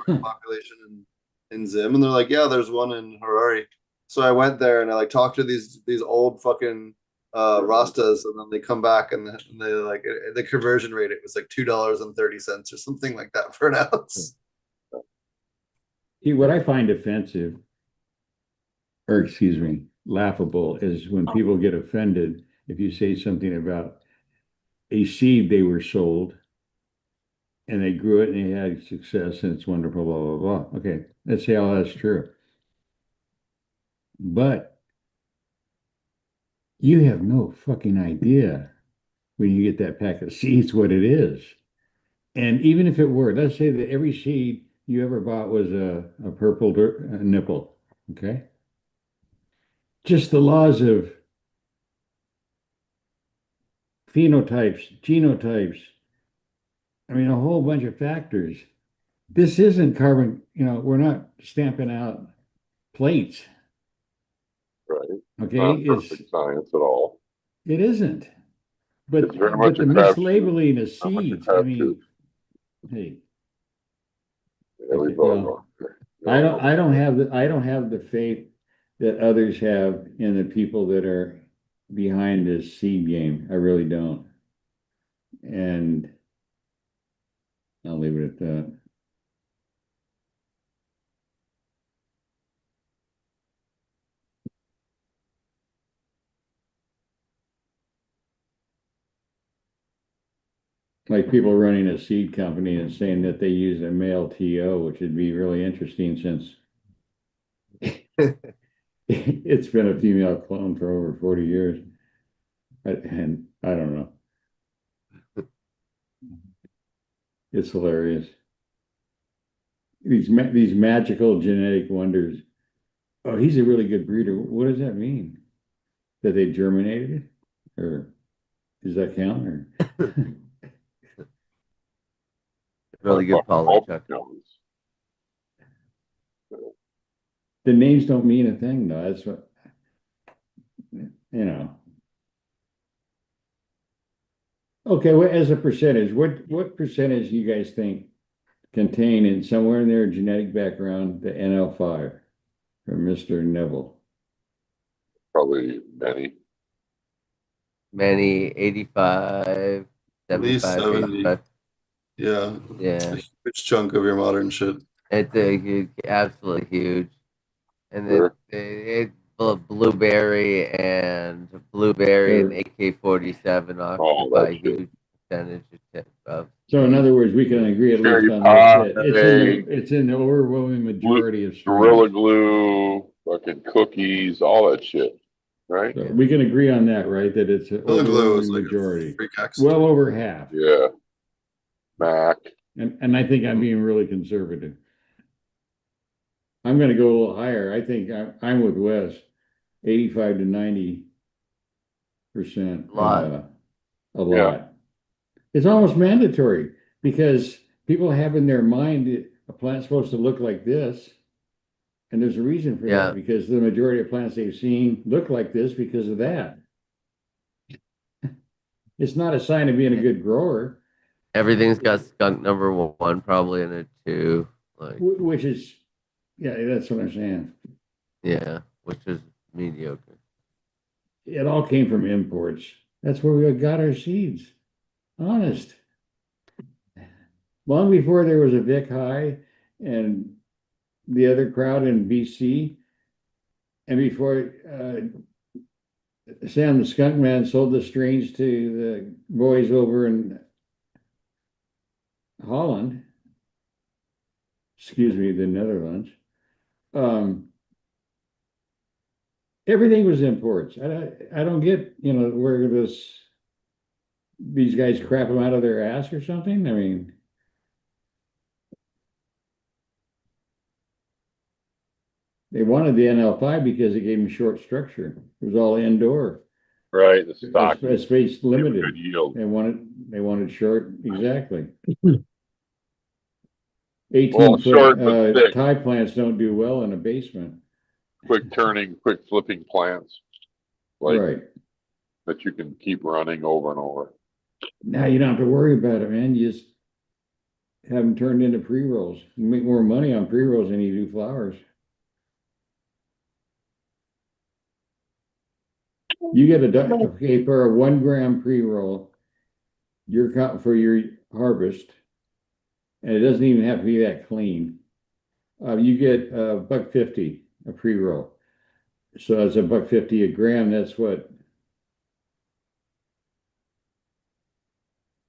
Speaker 5: a population in Zim, and they're like, "Yeah, there's one in Harare." So I went there and I like talked to these old fucking Rastas, and then they come back and they like the conversion rate, it was like $2.30 or something like that for an ounce.
Speaker 1: See, what I find offensive, or excuse me, laughable, is when people get offended if you say something about a seed they were sold and they grew it and they had success and it's wonderful, blah, blah, blah. Okay, let's say all that's true. But you have no fucking idea when you get that pack of seeds what it is. And even if it were, let's say that every seed you ever bought was a purple nipple, okay? Just the laws of phenotypes, genotypes, I mean, a whole bunch of factors. This isn't carbon, we're not stamping out plates,
Speaker 2: Right.
Speaker 1: okay?
Speaker 2: Not perfect science at all.
Speaker 1: It isn't. But
Speaker 2: It's very much
Speaker 1: the
Speaker 2: a crapshoot.
Speaker 1: mislabeling of
Speaker 2: Not much a
Speaker 1: seeds, I
Speaker 2: crapshoot.
Speaker 1: mean, hey,
Speaker 2: Yeah, we
Speaker 1: okay,
Speaker 2: both
Speaker 1: well,
Speaker 2: wrong there.
Speaker 1: I don't have the faith that others have in the people that are behind this seed game. I really don't. And I'll leave it at that. Like people running a seed company and saying that they use a male TO, which would be really interesting since it's been a female clone for over 40 years. And I don't know. It's hilarious. These magical genetic wonders. Oh, he's a really good breeder. What does that mean? That they germinated? Or Does that count or?
Speaker 4: Really good
Speaker 2: All
Speaker 4: polychuck.
Speaker 2: counts.
Speaker 1: The names don't mean a thing though. That's what, you know. Okay, well, as a percentage, what percentage do you guys think contain in somewhere in their genetic background the NL5 from Mr. Neville?
Speaker 2: Probably many.
Speaker 4: Many 85,
Speaker 5: At least
Speaker 4: 75,
Speaker 5: 70.
Speaker 4: 85.
Speaker 5: Yeah.
Speaker 4: Yeah.
Speaker 5: A huge chunk of your modern shit.
Speaker 4: It's a huge, absolutely huge. And
Speaker 2: Sure.
Speaker 4: it blueberry and
Speaker 1: Sure.
Speaker 4: AK-47
Speaker 2: Oh,
Speaker 4: occupy
Speaker 2: that
Speaker 4: a
Speaker 2: shit.
Speaker 4: huge percentage of
Speaker 1: So in
Speaker 4: the-
Speaker 1: other words, we can agree at
Speaker 2: Cherry
Speaker 1: least on this,
Speaker 2: pie,
Speaker 1: that it's in the overwhelming majority of
Speaker 2: Gorilla
Speaker 1: strains.
Speaker 2: Glue, fucking cookies, all that shit, right?
Speaker 1: So we can agree on that, right? That it's an
Speaker 5: Gorilla Glue is
Speaker 1: overwhelming
Speaker 5: like a
Speaker 1: majority.
Speaker 5: freak accident.
Speaker 1: Well over half.
Speaker 2: Yeah. Mac.
Speaker 1: And I think I'm being really conservative. I'm gonna go a little higher. I think I'm with Wes, 85 to 90%.
Speaker 4: Lot.
Speaker 1: A lot. It's almost mandatory because people have in their mind a plant's supposed to look like this. And there's a reason for
Speaker 4: Yeah.
Speaker 1: that, because the majority of plants they've seen look like this because of that. It's not a sign of being a good grower,
Speaker 4: Everything's got skunk number one probably in it too. Like,
Speaker 1: which is, yeah, that's what I'm saying.
Speaker 4: yeah, which is mediocre.
Speaker 1: It all came from imports. That's where we got our seeds. Honest. Long before there was a Vic High and the other crowd in BC, and before Sam the Skunk Man sold the strains to the boys over in Holland, excuse me, the Netherlands. Everything was imports. I don't get, where these guys crap them out of their ass or something. I mean, they wanted the NL5 because it gave them short structure. It was all indoor.
Speaker 2: Right. The stock.
Speaker 1: Space limited.
Speaker 2: Good yield.
Speaker 1: They wanted short, exactly. 18
Speaker 2: Well,
Speaker 1: foot
Speaker 2: short but thick.
Speaker 1: tie plants don't do well in a basement.
Speaker 2: Quick turning, quick flipping plants. Like
Speaker 1: Right.
Speaker 2: that you can keep running over and over.
Speaker 1: Now you don't have to worry about it, man. You just have them turned into pre-rolls. You make more money on pre-rolls than you do flowers. You get okay, for a 1 gram pre-roll, for your harvest, and it doesn't even have to be that clean. You get $1.50 a pre-roll. So that's $1.50 a gram. That's what,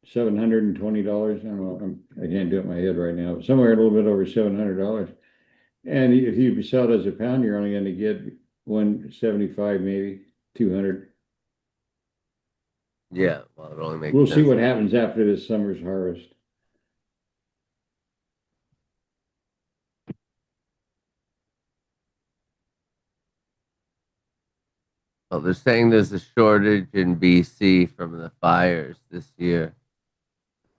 Speaker 1: $720. I don't know. I can't do it in my head right now. But somewhere a little bit over $700. And if you sell it as a pound, you're only going to get 175, maybe 200.
Speaker 4: Yeah, well, it only makes
Speaker 1: We'll
Speaker 4: sense.
Speaker 1: see what happens after this summer's harvest.
Speaker 4: Well, they're saying there's a shortage in BC from the fires this year.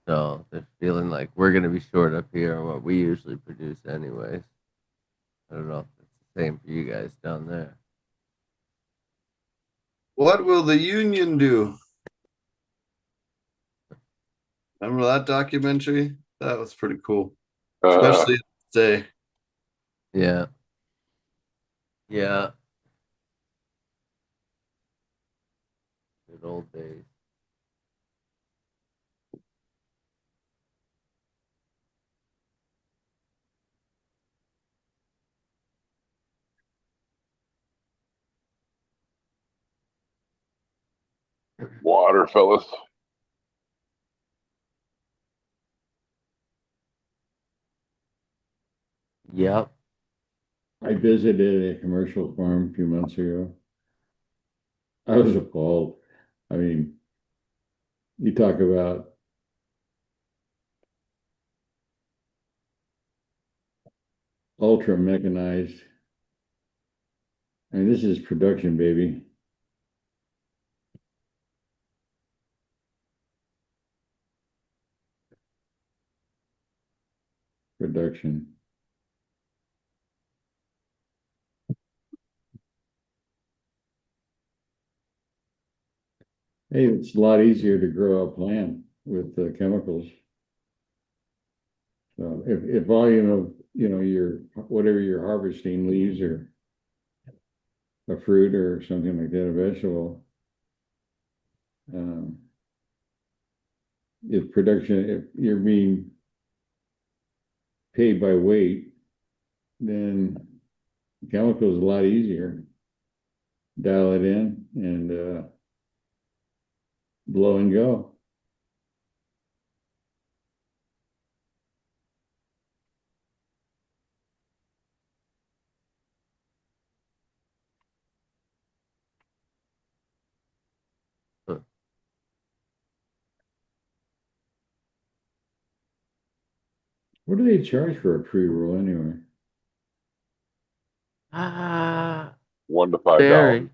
Speaker 4: So they're feeling like we're going to be short up here on what we usually produce anyways. I don't know if it's the same for you guys down there.
Speaker 5: What will the union do? Remember that documentary? That was pretty cool. Especially today.
Speaker 4: Yeah. Yeah. Good old days.
Speaker 2: Water, fellas.
Speaker 4: Yep.
Speaker 1: I visited a commercial farm a few months ago. I was appalled. I mean, you talk about ultra mechanized. I mean, this is production, baby. production. Hey, it's a lot easier to grow a plant with chemicals. So if volume of, your, whatever you're harvesting, leaves or a fruit or something like that, a vegetable, if you're being paid by weight, then chemicals is a lot easier. Dial it in and blow and go. What do they charge for a pre-roll anyway?
Speaker 4: Ah,
Speaker 2: $1 to $5,
Speaker 4: very.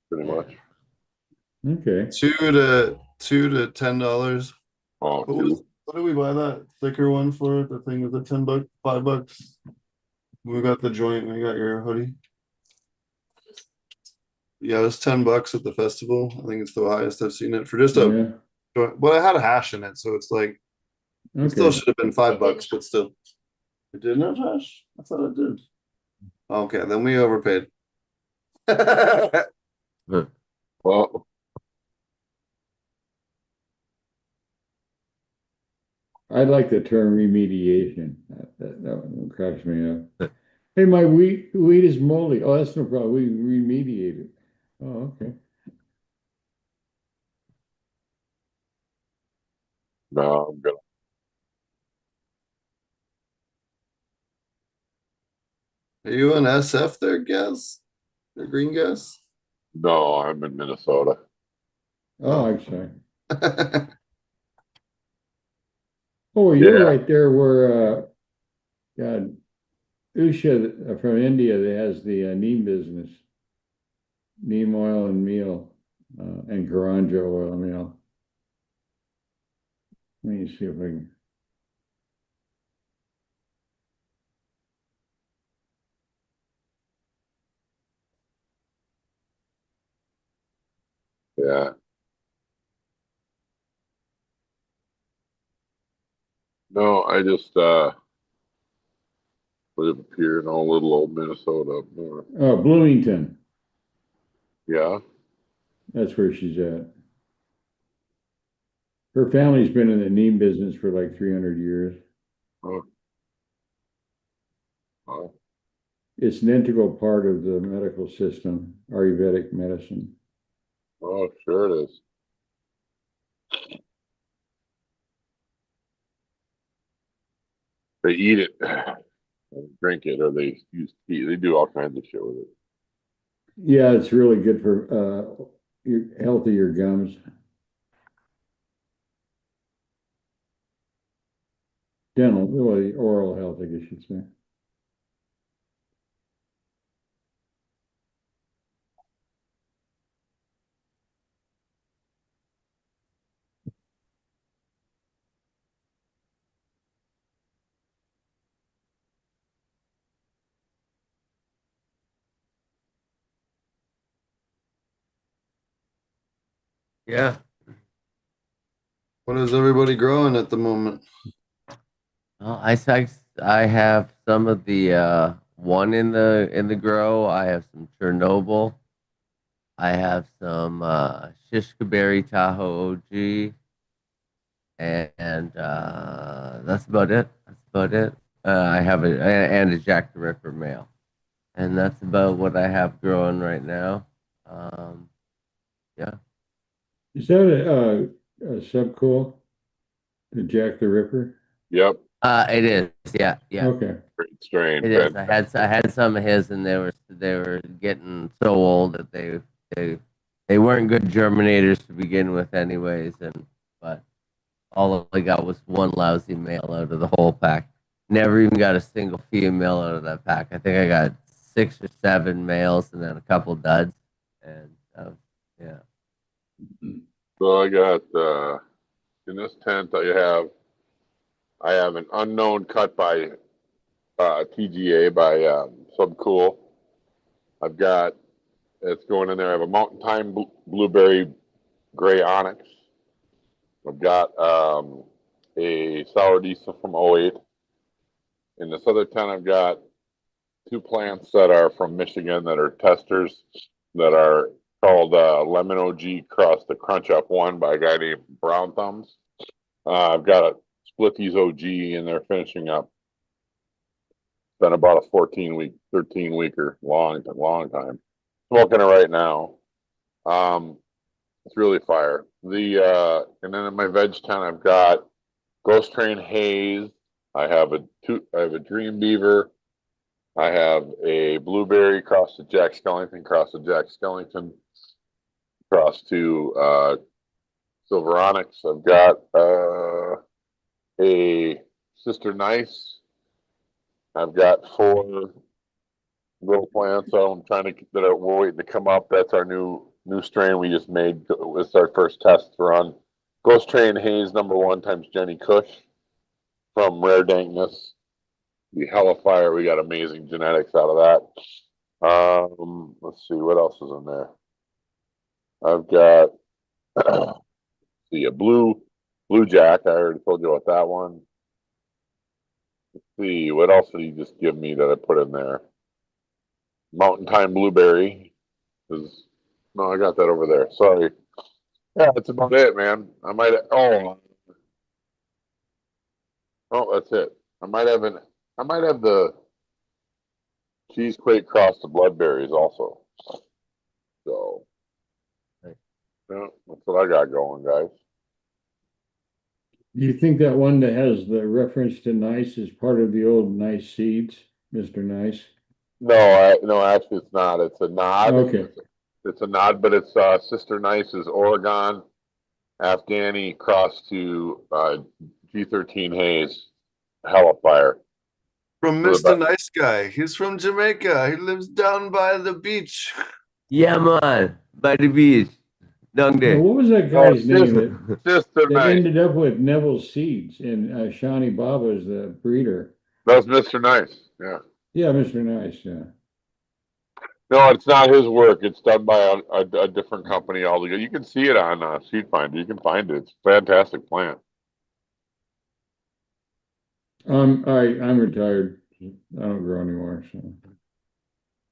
Speaker 2: pretty much.
Speaker 1: Okay.
Speaker 5: $2 to $10.
Speaker 2: Oh,
Speaker 5: What did we buy that thicker one for? The thing with the $10, $5. We got the joint. We got your hoodie. Yeah, it was $10 at the festival. I think it's the highest I've seen it for just a
Speaker 1: Yeah.
Speaker 5: joint. But it had a hash in it, so it's like it still
Speaker 1: Okay.
Speaker 5: should have been $5, but still. It didn't have hash? I thought it did. Okay, then we overpaid.
Speaker 2: well,
Speaker 1: I like the term remediation. That one cracks me up. Hey, my wheat is moldy. Oh, that's no problem. We remediate it. Oh, okay.
Speaker 2: no, I'm gonna.
Speaker 5: Are you an SF there, Gas? The green gas?
Speaker 2: No, I'm in Minnesota.
Speaker 1: Oh, I'm sorry. Oh, you're
Speaker 2: Yeah.
Speaker 1: right there where God, Usha from India that has the neem business, neem oil and meal, and Garanja oil and meal. Let me see if I can.
Speaker 2: Yeah. No, I just live up here in all little old Minnesota up north.
Speaker 1: Oh, Bloomington.
Speaker 2: Yeah.
Speaker 1: That's where she's at. Her family's been in the neem business for like 300 years.
Speaker 2: Oh. Oh.
Speaker 1: It's an integral part of the medical system, Ayurvedic medicine.
Speaker 2: Oh, sure it is. They eat it, and drink it, or they use tea. They do all kinds of shit with it.
Speaker 1: Yeah, it's really good for your health of your gums. Dental, well, oral health, I guess you'd say.
Speaker 4: Yeah.
Speaker 5: What is everybody growing at the moment?
Speaker 4: Well, I have some of the one in the grow. I have some Chernobyl. I have some Shishka Berry Tahoe OG, and that's about it. That's about it. I have and a Jack the Ripper male, and that's about what I have growing right now. Yeah.
Speaker 1: Is that a subcool, the Jack the Ripper?
Speaker 2: Yep.
Speaker 4: It is. Yeah. Yeah.
Speaker 1: Okay.
Speaker 2: Great strain.
Speaker 4: It is. I had some of his, and they were getting so old that they weren't good germinators to begin with, anyways. But all I got was one lousy male out of the whole pack. Never even got a single female out of that pack. I think I got 6 or 7 males and then a couple duds. And yeah.
Speaker 2: So I got in this tent I have I have an unknown cut by TGA by Subcool. I've got it's going in there. I have a Mountain Time Blueberry Gray Onyx. I've got a Sour Diesel from '08. In this other tent, I've got two plants that are from Michigan that are testers that are called Lemon OG Cross the Crunch Up One by a guy named Brown Thumbs. I've got a Splitties OG and they're finishing up. It's been about a 14-week, 13-weeker, long time. Smoking it right now. It's really fire. And then in my veg tent, I've got Ghost Train Haze. I have a Dream Beaver. I have a Blueberry cross to Jack Skellington, cross to Jack Skellington, cross to Silver Onyx. I've got a Sister Nice. I've got 4 little plants that we're waiting to come up. That's our new strain we just made. It's our first test run. Ghost Train Haze #1 times Jenny Kush from Rare Dankness. The hella fire. We got amazing genetics out of that. Let's see what else is in there. I've got a blue jack. I already told you about that one. Let's see what else did he just give me that I put in there. Mountain Time Blueberry. No, I got that over there. Sorry. Yeah, that's about it, man. I might. That's it. I might have the Cheesequake Cross the Bloodberries also. So, yeah, that's what I got going, guys.
Speaker 1: Do you think that one that has the reference to Nice is part of the old Nice Seeds, Mr. Nice?
Speaker 2: No, actually, it's not. It's a nod.
Speaker 1: Okay.
Speaker 2: It's a nod, but it's Sister Nice's Oregon Afghani cross to G13 Haze. Hella fire.
Speaker 5: From Mr. Nice Guy. He's from Jamaica. He lives down by the beach.
Speaker 4: Yeah, man, by the beach. Down
Speaker 1: Now,
Speaker 4: there.
Speaker 1: what was that guy's name
Speaker 2: Sister
Speaker 1: that
Speaker 2: Nice.
Speaker 1: ended up with Neville Seeds and Shawnee Baba's the breeder?
Speaker 2: That's Mr. Nice. Yeah.
Speaker 1: Yeah, Mr. Nice. Yeah.
Speaker 2: No, it's not his work. It's done by a different company altogether. You can see it on Seed Finder. You can find it. It's a fantastic plant.
Speaker 1: I'm retired. I don't grow anymore. So,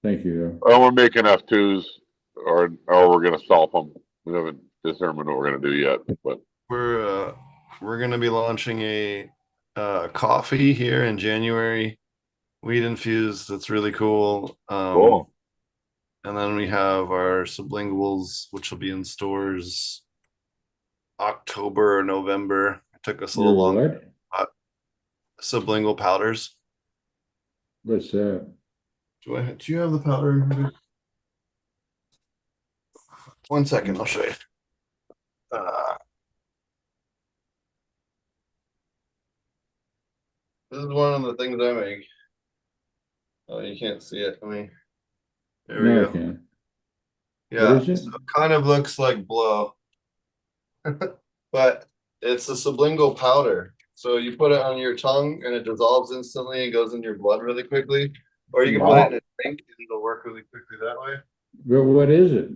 Speaker 1: thank you.
Speaker 2: Oh, we're making F2s, or we're gonna sell them. We haven't determined what we're gonna do yet, but
Speaker 5: We're gonna be launching a coffee here in January, weed infused. That's really cool.
Speaker 2: Cool.
Speaker 5: And then we have our sublinguals, which will be in stores October or November. It took us a little longer. Sublingual powders.
Speaker 1: What's that?
Speaker 5: Do you have the powder in here? 1 second, I'll show you. This is one of the things I make. Oh, you can't see it. There we go.
Speaker 1: Okay.
Speaker 5: Yeah,
Speaker 1: What is it?
Speaker 5: so it kind of looks like blow, but it's a sublingual powder. So you put it on your tongue and it dissolves instantly and goes into your blood really quickly. Or you can put it in a drink and it'll work really quickly that way.
Speaker 1: But what is it?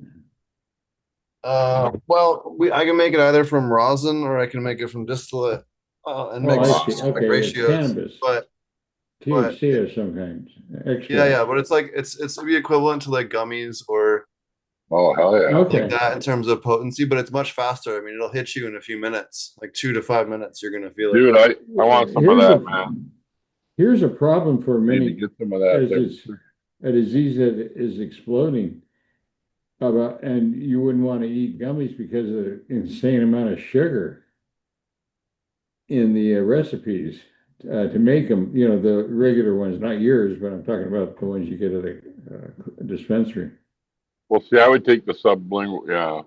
Speaker 5: Well, I can make it either from rosin or I can make it from distillate and mix
Speaker 1: Okay.
Speaker 5: ratios.
Speaker 1: Cannabis.
Speaker 5: But
Speaker 1: THC of some kind.
Speaker 5: yeah, but it's like it's the equivalent to like gummies or
Speaker 2: oh hell yeah,
Speaker 1: Okay.
Speaker 5: like that in terms of potency, but it's much faster. I mean, it'll hit you in a few minutes, like 2 to 5 minutes. You're gonna feel it.
Speaker 2: dude. I want some of that, man.
Speaker 1: Here's a problem for
Speaker 2: Maybe
Speaker 1: many
Speaker 2: get some of that.
Speaker 1: as a disease that is exploding. And you wouldn't want to eat gummies because of the insane amount of sugar in the recipes to make them. You know, the regular ones, not yours, but I'm talking about the ones you get at a dispensary.
Speaker 2: Well, see, I would take the sublingual. Yeah.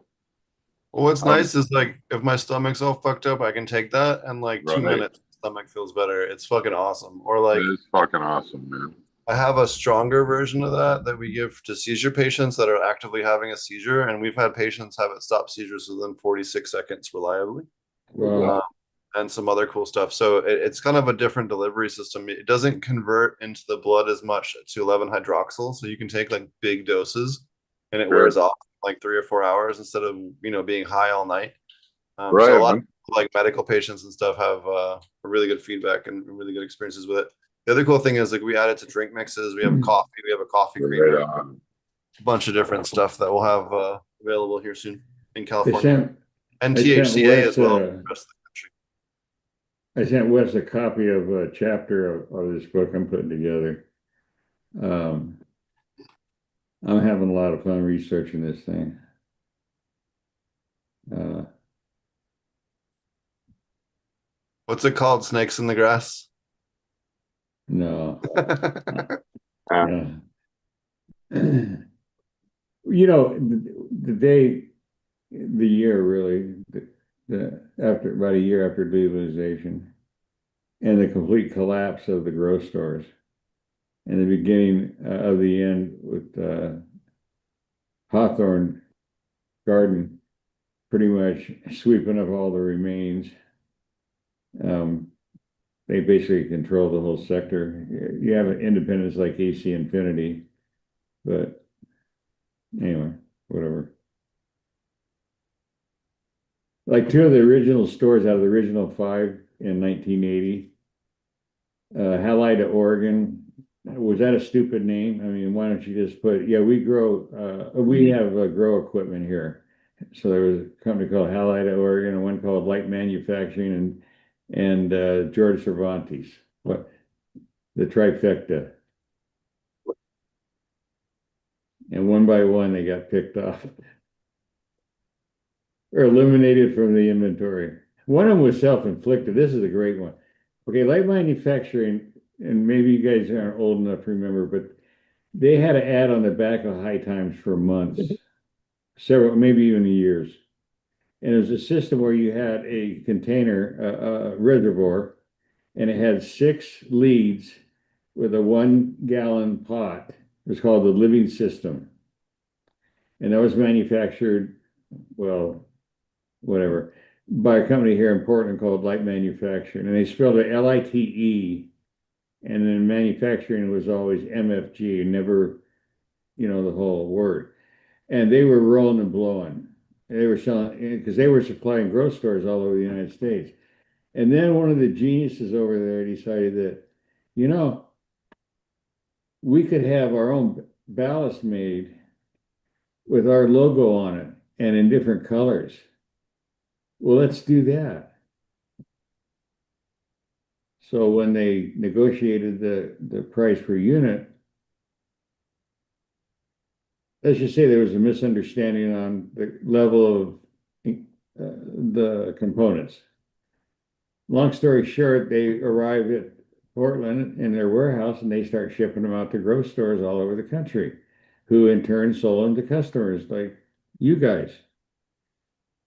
Speaker 5: Well, what's nice is like if my stomach's all fucked up, I can take that and like 2 minutes, stomach feels better. It's fucking awesome. Or like
Speaker 2: it's fucking awesome, man.
Speaker 5: I have a stronger version of that we give to seizure patients that are actively having a seizure, and we've had patients have it stop seizures within 46 seconds reliably.
Speaker 1: Wow.
Speaker 5: and some other cool stuff. So it's kind of a different delivery system. It doesn't convert into the blood as much to 11 hydroxyl, so you can take like big doses, and it
Speaker 2: Sure.
Speaker 5: wears off like 3 or 4 hours instead of being high all night. So
Speaker 2: Right,
Speaker 5: a lot of
Speaker 2: man.
Speaker 5: like medical patients and stuff have really good feedback and really good experiences with it. The other cool thing is like we add it to drink mixes. We have coffee. We have a coffee
Speaker 2: Right
Speaker 5: creamer.
Speaker 2: on.
Speaker 5: A bunch of different stuff that we'll have available here soon in
Speaker 1: I
Speaker 5: California
Speaker 1: sent
Speaker 5: and
Speaker 1: I sent
Speaker 5: THCA
Speaker 1: Wes
Speaker 5: as well. For the rest of the country.
Speaker 1: I sent Wes a copy of a chapter of this book I'm putting together. I'm having a lot of fun researching this thing.
Speaker 5: What's it called? Snakes in the grass.
Speaker 1: No,
Speaker 2: Ah,
Speaker 1: yeah. The day, the year really, after about a year after legalization and the complete collapse of the grocery stores and the beginning of the end with Hawthorne Garden pretty much sweeping up all the remains. They basically control the whole sector. You have independents like AC Infinity, but anyway, whatever. Like two of the original stores out of the original five in 1980, Halida, Oregon. Was that a stupid name? I mean, why don't you just put, yeah, we have grow equipment here. So there was a company called Halida, Oregon, and one called Light Manufacturing and George Cervantes. What the trifecta. And one by one they got picked off or eliminated from the inventory. One of them was self-inflicted. This is a great one. Okay, Light Manufacturing, and maybe you guys aren't old enough to remember, but they had an ad on the back of High Times for months, several, maybe even years. And it was a system where you had a container, a reservoir, and it had 6 leads with a 1-gallon pot. It was called the Living System. And that was manufactured, well, whatever, by a company here in Portland called Light Manufacturing. And they spelled it LITE. And then manufacturing was always MFG, never, the whole word. And they were rolling and blowing. They were selling, because they were supplying grocery stores all over the United States. And then one of the geniuses over there decided that, we could have our own ballast made with our logo on it and in different colors. Well, let's do that. So when they negotiated the price per unit, let's just say there was a misunderstanding on the level of the components. Long story short, they arrive at Portland in their warehouse and they start shipping them out to grocery stores all over the country, who in turn sold them to customers like you guys.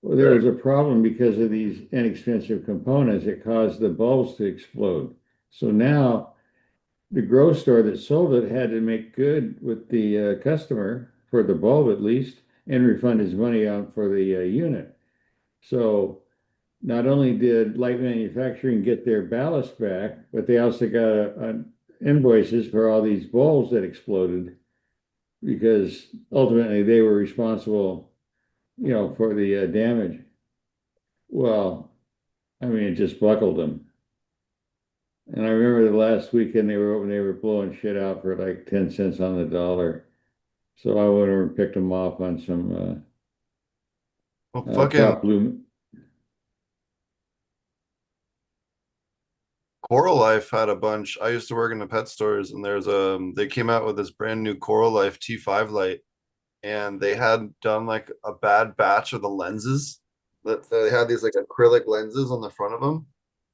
Speaker 1: Well, there was a problem because of these inexpensive components. It caused the bulbs to explode. So now the grocery store that sold it had to make good with the customer for the bulb at least and refund his money out for the unit. So not only did Light Manufacturing get their ballast back, but they also got invoices for all these bulbs that exploded because ultimately they were responsible, for the damage. Well, I mean, it just buckled them. And I remember the last weekend they were open, they were blowing shit out for like 10 cents on the dollar. So I went over and picked them off on some
Speaker 5: Fucking
Speaker 1: top blue.
Speaker 5: Coral Life had a bunch. I used to work in the pet stores, and they came out with this brand new Coral Life T5 light, and they had done like a bad batch of the lenses. That they had these like acrylic lenses on the front of them,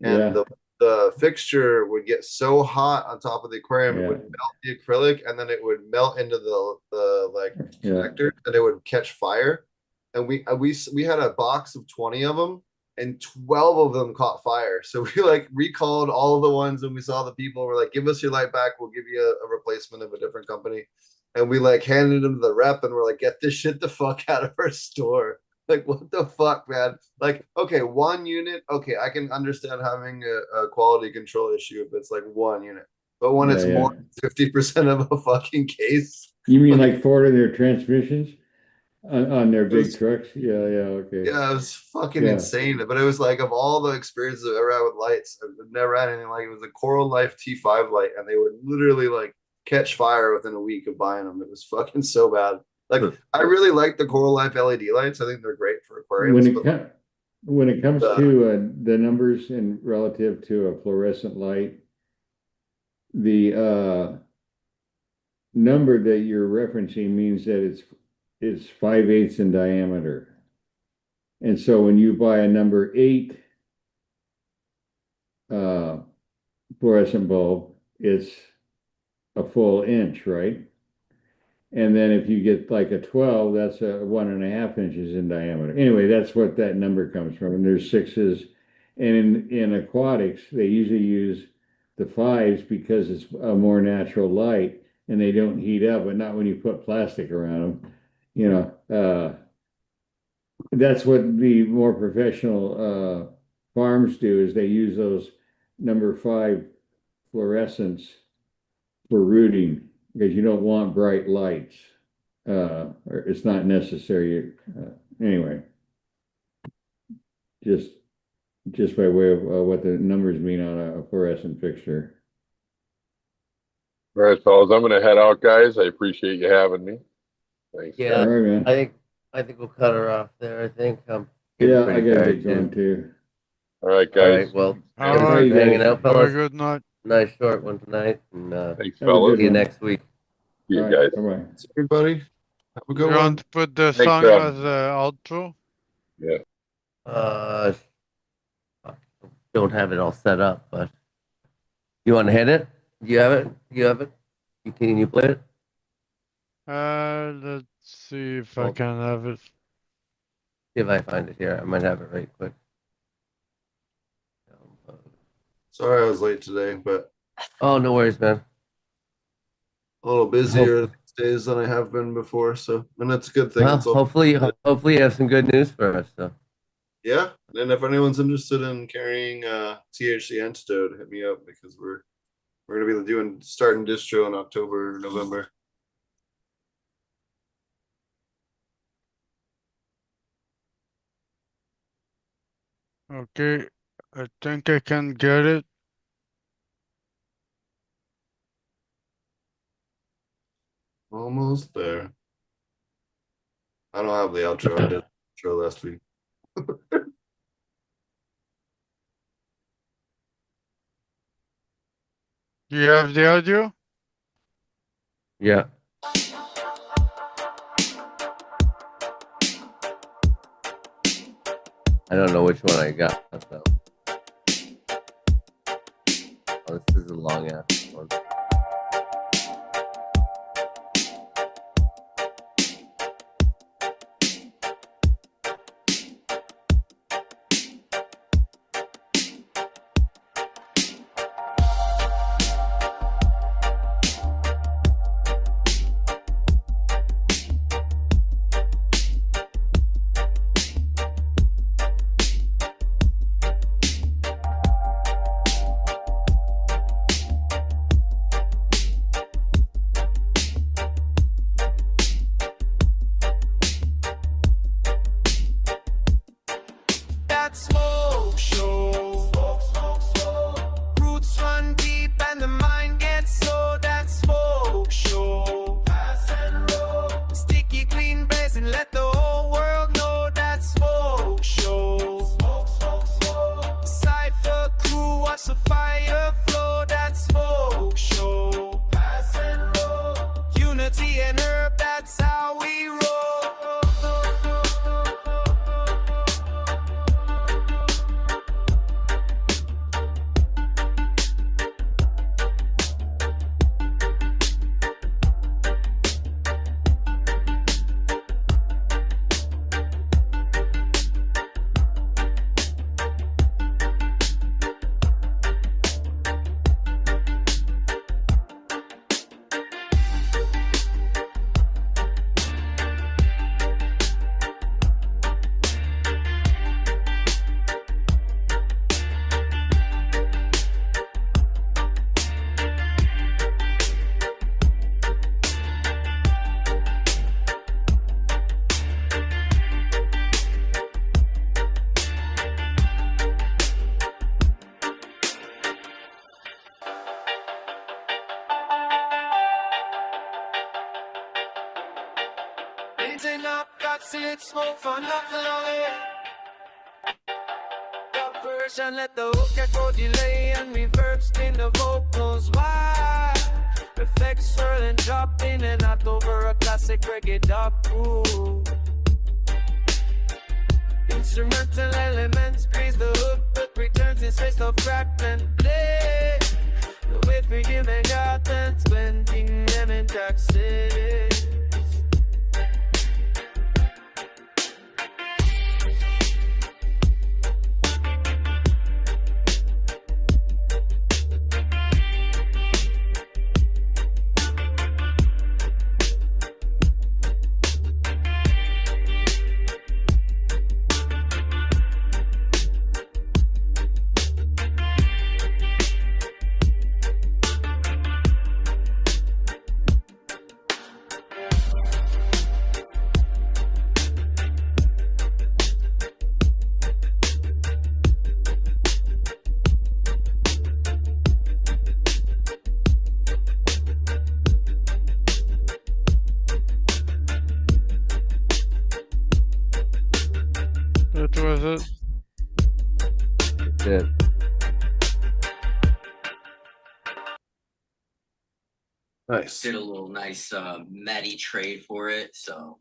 Speaker 5: and
Speaker 1: Yeah,
Speaker 5: the fixture would get so hot on top of the aquarium, it would
Speaker 1: yeah,
Speaker 5: melt the acrylic, and then it would melt into the like
Speaker 1: yeah.
Speaker 5: connector, and it would catch fire. And we had a box of 20 of them, and 12 of them caught fire. So we like recalled all of the ones, and we saw the people were like, give us your light back, we'll give you a replacement of a different company. And we like handed them to the rep, and we're like, get this shit the fuck out of our store. Like, what the fuck, man? Like, okay, 1 unit. Okay, I can understand having a quality control issue if it's like 1 unit. But when it's
Speaker 1: Yeah,
Speaker 5: more than 50% of a fucking case,
Speaker 1: You mean like Ford and their transmissions on their big
Speaker 5: It's-
Speaker 1: trucks? Yeah, okay.
Speaker 5: yeah, it was fucking
Speaker 1: Yeah.
Speaker 5: insane. But it was like, of all the experiences I've ever had with lights, I've never had anything like it. It was a Coral Life T5 light, and they would literally like catch fire within a week of buying them. It was fucking so bad. Like, I really like the Coral Life LED lights. I think they're great for aquariums.
Speaker 1: When it comes
Speaker 5: Uh,
Speaker 1: to the numbers in relative to a fluorescent light, the number that you're referencing means that it's 5/8 in diameter. And so when you buy a number 8 fluorescent bulb, it's a full inch, right? And then if you get like a 12, that's a 1.5 inches in diameter. Anyway, that's what that number comes from. And there's 6s. And in aquatics, they usually use the 5s because it's a more natural light and they don't heat up, but not when you put plastic around them. That's what the more professional farms do, is they use those number 5 fluorescents for rooting, because you don't want bright lights. Or it's not necessary. Anyway, just by way of what the numbers mean on a fluorescent fixture.
Speaker 2: All right, fellas, I'm gonna head out, guys. I appreciate you having me. Thanks.
Speaker 4: Yeah.
Speaker 1: All right, man.
Speaker 4: I think we'll cut her off there. I think I'm getting
Speaker 1: Yeah, I
Speaker 4: pretty
Speaker 1: gotta
Speaker 4: tired
Speaker 1: get going
Speaker 4: too.
Speaker 1: too.
Speaker 2: All right,
Speaker 4: All
Speaker 2: guys.
Speaker 4: right, well,
Speaker 3: All
Speaker 4: thanks for
Speaker 3: right.
Speaker 4: hanging out,
Speaker 3: Have a
Speaker 4: fellas.
Speaker 3: good night.
Speaker 4: Nice short one tonight, and
Speaker 2: Thanks,
Speaker 1: Have a
Speaker 2: fellas.
Speaker 1: good
Speaker 4: see you
Speaker 1: one.
Speaker 4: next week.
Speaker 2: See you
Speaker 1: All
Speaker 2: guys.
Speaker 1: right, bye-bye.
Speaker 5: everybody, have a good
Speaker 3: You
Speaker 5: one.
Speaker 3: want to put the
Speaker 2: Thanks,
Speaker 3: song
Speaker 2: Rob.
Speaker 3: as the outro?
Speaker 2: Yeah.
Speaker 4: I don't have it all set up, but you want to hit it? You have it? Can you play it?
Speaker 3: Let's see if I
Speaker 4: Well-
Speaker 3: can have it.
Speaker 4: See if I find it here. I might have it right quick.
Speaker 5: Sorry I was late today, but
Speaker 4: Oh, no worries, man.
Speaker 5: a little busier these days than I have been before. So, and that's a good thing.
Speaker 4: Well,
Speaker 5: It's all-
Speaker 4: hopefully you have some good news for us. So,
Speaker 5: yeah. And if anyone's interested in carrying THC antidote, hit me up, because we're gonna be starting distro in October, November.
Speaker 3: Okay, I think I can get it.
Speaker 5: Almost there. I don't have the outro. I did the outro last week.
Speaker 3: Do you have the audio?
Speaker 4: yeah. I don't know which one I got though. Oh, this is a long ass one.
Speaker 6: Dat Smoke Show. Roots run deep and the mind gets slow. Dat Smoke Show. Pass and roll. Sticky clean blaze and let the whole world know. Dat Smoke Show. Cypher crew, watch the fire flow. Dat Smoke Show. Pass and roll. Unity and herb, that's how we roll. Blazing up, got silk smoke for nothing on it. Got version, let the hook echo delay and reverb spin the vocals wide. Effects swirling, dropping and not over a classic reggae dub. Ooh. Instrumental elements praise the hook, but returns in space of fragment play. The way for human gardens, blending them in taxes.
Speaker 3: That was it.
Speaker 4: That's it.
Speaker 5: Nice.
Speaker 7: Did a little nice Matty trade for it, so